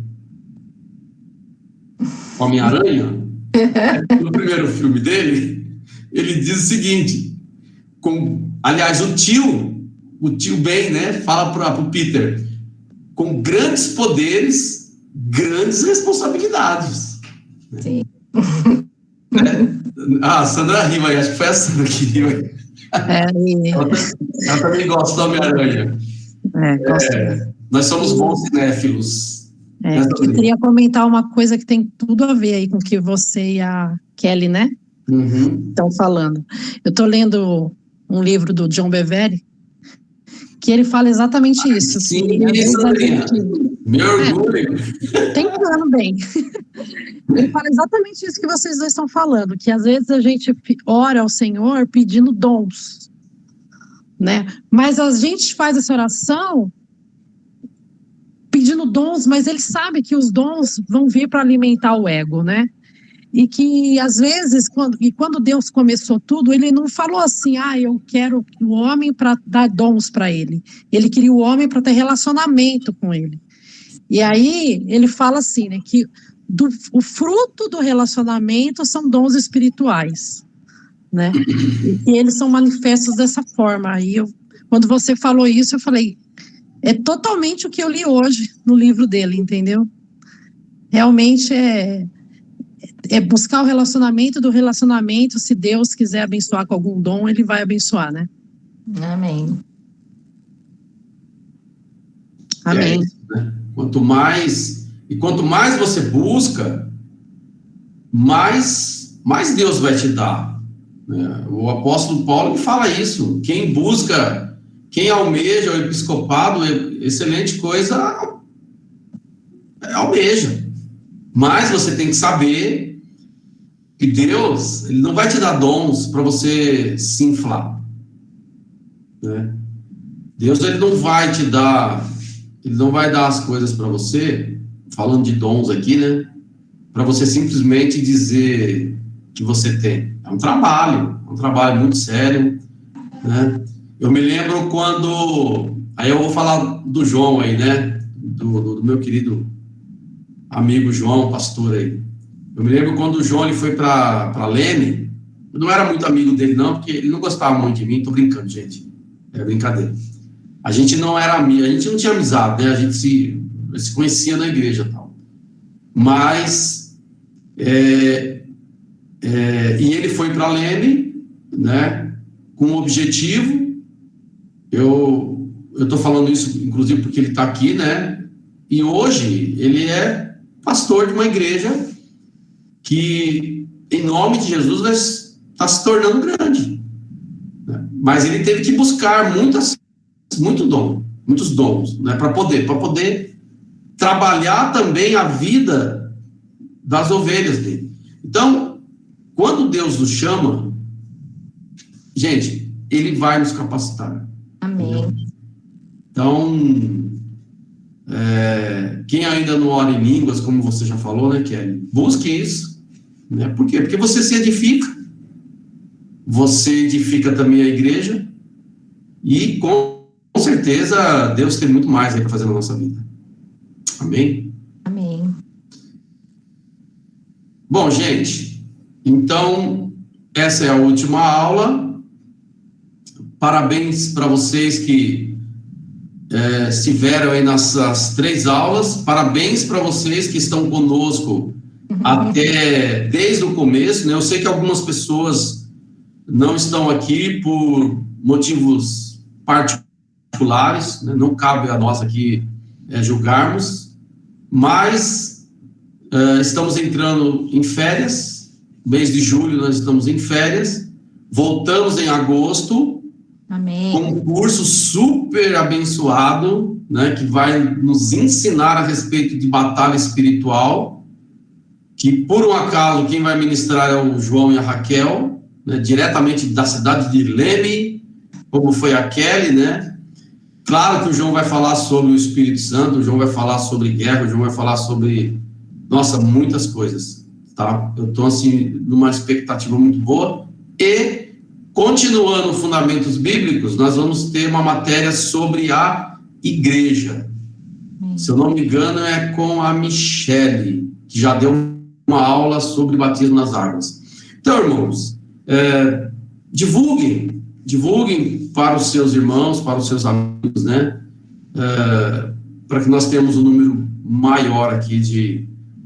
Homem-Aranha, no primeiro filme dele, ele diz o seguinte, aliás, o tio Ben, né, fala para o Peter, com grandes poderes, grandes responsabilidades. Sim. A Sandra riu aí, acho que foi a Sandra que riu aí. Ela também gosta do Homem-Aranha. Nós somos bons cinéfilos. Eu queria comentar uma coisa que tem tudo a ver aí com o que você e a Kelly, né, estão falando. Eu estou lendo um livro do John Bevere, que ele fala exatamente isso. Sim, Sandrinha. Meu orgulho. Tem um plano bem. Ele fala exatamente isso que vocês dois estão falando, que às vezes a gente ora ao Senhor pedindo dons, né? Mas a gente faz essa oração pedindo dons, mas ele sabe que os dons vão vir para alimentar o ego, né? E que, às vezes, quando Deus começou tudo, ele não falou assim, eu quero o homem para dar dons para ele. Ele queria o homem para ter relacionamento com ele. E aí ele fala assim, né, que o fruto do relacionamento são dons espirituais, né? E eles são manifestos dessa forma. Aí quando você falou isso, eu falei, é totalmente o que eu li hoje no livro dele, entendeu? Realmente é buscar o relacionamento do relacionamento. Se Deus quiser abençoar com algum dom, ele vai abençoar, né? Amém. Amém. É isso, né? Quanto mais você busca, mais Deus vai te dar, né? O apóstolo Paulo fala isso. Quem busca, quem almeja o episcopado, excelente coisa almeja. Mas você tem que saber que Deus, ele não vai te dar dons para você se inflar, né? Deus, ele não vai dar as coisas para você, falando de dons aqui, né? Para você simplesmente dizer que você tem. É um trabalho muito sério, né? Eu me lembro quando, aí eu vou falar do João aí, né? Do meu querido amigo João, pastor aí. Eu me lembro quando o João ele foi para Leme. Eu não era muito amigo dele não, porque ele não gostava muito de mim. Tô brincando, gente. É brincadeira. A gente não era amigo, a gente não tinha amizade, né? A gente se conhecia na igreja e tal. Mas e ele foi para Leme, né? Com um objetivo. Eu tô falando isso, inclusive, porque ele está aqui, né? E hoje ele é pastor de uma igreja que, em nome de Jesus, está se tornando grande, né? Mas ele teve que buscar muitos dons, né? Para poder trabalhar também a vida das ovelhas dele. Então, quando Deus nos chama, gente, ele vai nos capacitar. Amém. Então, quem ainda não ora em línguas, como você já falou, né, Kelly? Busque isso, né? Por quê? Porque você se edifica, você edifica também a igreja, e com certeza Deus tem muito mais aí para fazer na nossa vida. Amém? Amém. Bom, gente, então, essa é a última aula. Parabéns para vocês que estiveram aí nessas 3 aulas. Parabéns para vocês que estão conosco desde o começo, né? Eu sei que algumas pessoas não estão aqui por motivos particulares, né? Não cabe a nós aqui julgarmos, mas estamos entrando em férias. Mês de julho nós estamos em férias, voltamos em agosto. Amém. Com um curso super abençoado, né, que vai nos ensinar a respeito de batalha espiritual, que por um acaso quem vai ministrar é o João e a Raquel, né, diretamente da cidade de Leme, como foi a Kelly, né? Claro que o João vai falar sobre o Espírito Santo, o João vai falar sobre guerra, o João vai falar sobre, nossa, muitas coisas, tá? Eu estou, assim, numa expectativa muito boa. E continuando fundamentos bíblicos, nós vamos ter uma matéria sobre a igreja. Se eu não me engano, é com a Michele, que já deu uma aula sobre batismo nas águas. Então, irmãos, divulguem para os seus irmãos, para os seus amigos, né? Para que nós tenhamos um número maior aqui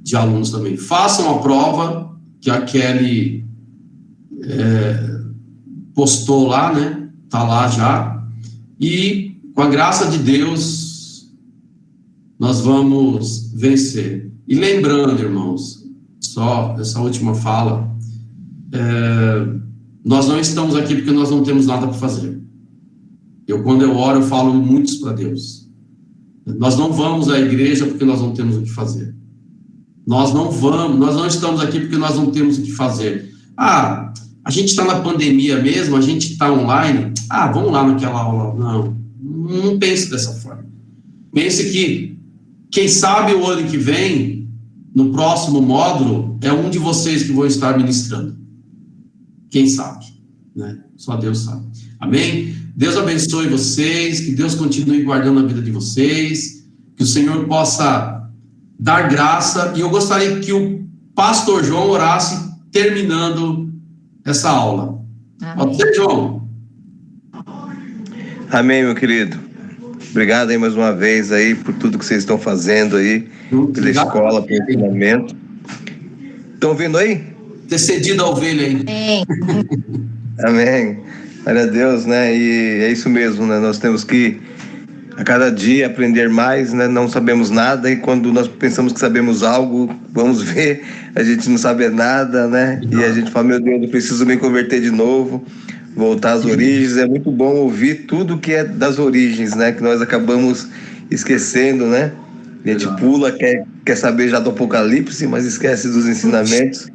de alunos também. Façam a prova que a Kelly postou lá, né? Tá lá já. E com a graça de Deus nós vamos vencer. E lembrando, irmãos, só essa última fala, nós não estamos aqui porque nós não temos nada para fazer. Quando eu oro, eu falo muitos para Deus. Nós não vamos à igreja porque nós não temos o que fazer. Nós não estamos aqui porque nós não temos o que fazer. A gente está na pandemia mesmo, a gente está online, vamos lá naquela aula. Não pense dessa forma. Pense que, quem sabe o ano que vem, no próximo módulo, é um de vocês que vou estar ministrando. Quem sabe, né? Só Deus sabe. Amém? Deus abençoe vocês, que Deus continue guardando a vida de vocês. que o Senhor possa dar graça, e eu gostaria que o pastor João orasse terminando essa aula. Pode ser, João? Amém, meu querido. Obrigado aí mais uma vez aí por tudo que vocês estão fazendo aí, pela escola, pelo ensinamento. Estão ouvindo aí? Ter cedido a ovelha aí. Amém. Glória a Deus, né? E é isso mesmo, né? Nós temos que a cada dia aprender mais, né? Não sabemos nada, e quando nós pensamos que sabemos algo, vamos ver, a gente não sabe nada, né? E a gente fala, meu Deus, eu preciso me converter de novo, voltar às origens. É muito bom ouvir tudo que é das origens, né? Que nós acabamos esquecendo, né? A gente pula, quer saber já do Apocalipse, mas esquece dos ensinamentos.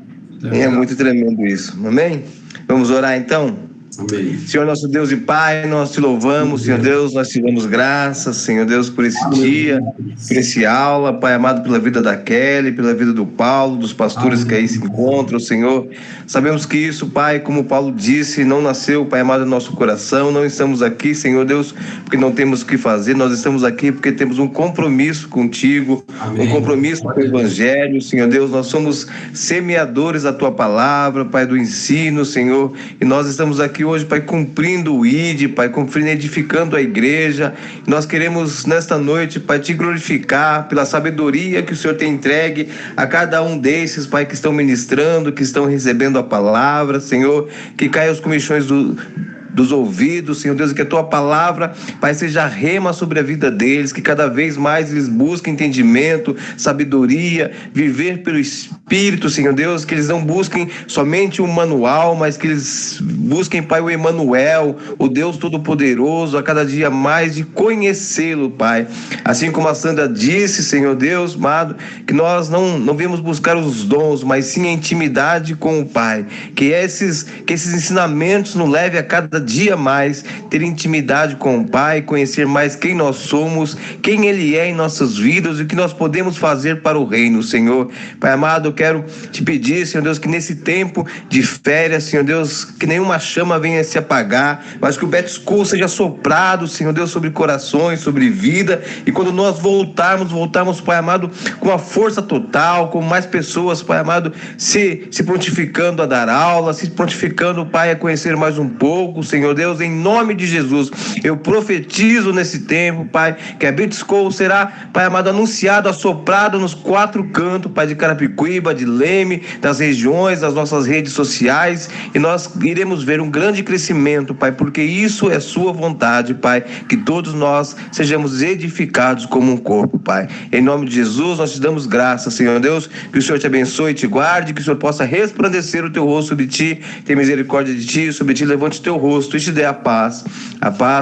E é muito tremendo isso. Amém? Vamos orar então? Amém. Senhor nosso Deus e Pai, nós te louvamos, Senhor Deus, nós te damos graças, Senhor Deus, por esse dia, por esse aula, Pai amado, pela vida da Kelly, pela vida do Paulo, dos pastores que aí se encontram, Senhor. Sabemos que isso, Pai, como Paulo disse, não nasceu, Pai amado, no nosso coração. Não estamos aqui, Senhor Deus, porque não temos o que fazer, nós estamos aqui porque temos um compromisso contigo, um compromisso com o Evangelho, Senhor Deus. Nós somos semeadores da Tua palavra, Pai, do ensino, Senhor, e nós estamos aqui hoje, Pai, cumprindo o ID, Pai, cumprindo, edificando a igreja. Nós queremos nesta noite, Pai, te glorificar pela sabedoria que o Senhor tem entregue a cada um desses, Pai, que estão ministrando, que estão recebendo a palavra, Senhor, que caia os comichões dos ouvidos, Senhor Deus, e que a Tua palavra, Pai, seja rema sobre a vida deles, que cada vez mais eles busquem entendimento, sabedoria, viver pelo Espírito, Senhor Deus, que eles não busquem somente um manual, mas que eles busquem, Pai, o Emanuel, o Deus Todo-Poderoso, a cada dia mais de conhecê-lo, Pai. Assim como a Sandra disse, Senhor Deus, amado, que nós não viemos buscar os dons, mas sim a intimidade com o Pai, que esses ensinamentos nos levem a cada dia mais ter intimidade com o Pai, conhecer mais quem nós somos, quem Ele é em nossas vidas e o que nós podemos fazer para o reino, Senhor. Pai amado, eu quero te pedir, Senhor Deus, que nesse tempo de férias, Senhor Deus, que nenhuma chama venha se apagar, mas que o Back School seja soprado, Senhor Deus, sobre corações, sobre vida, e quando nós voltarmos, Pai amado, com a força total, com mais pessoas, Pai amado, se prontificando a dar aula, se prontificando, Pai, a conhecer mais um pouco, Senhor Deus, em nome de Jesus. Eu profetizo nesse tempo, Pai, que a Back School será, Pai amado, anunciado, assoprado nos 4 cantos, Pai, de Carapicuíba, de Leme, das regiões, das nossas redes sociais, e nós iremos ver um grande crescimento, Pai, porque isso é sua vontade, Pai, que todos nós sejamos edificados como um corpo, Pai. Em nome de Jesus, nós te damos graças, Senhor Deus, que o Senhor te abençoe e te guarde, que o Senhor possa resplandecer o teu rosto sobre ti, ter misericórdia de ti, sobre ti levante o teu rosto e te dê a paz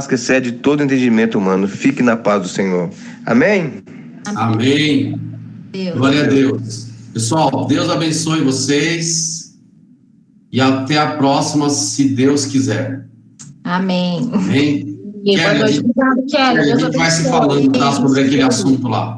que excede todo entendimento humano. Fique na paz do Senhor. Amém? Amém. Glória a Deus. Pessoal, Deus abençoe vocês e até a próxima, se Deus quiser. Amém. Amém. Boa noite. Obrigado, Kelly. A gente vai se falando, tá, sobre aquele assunto lá.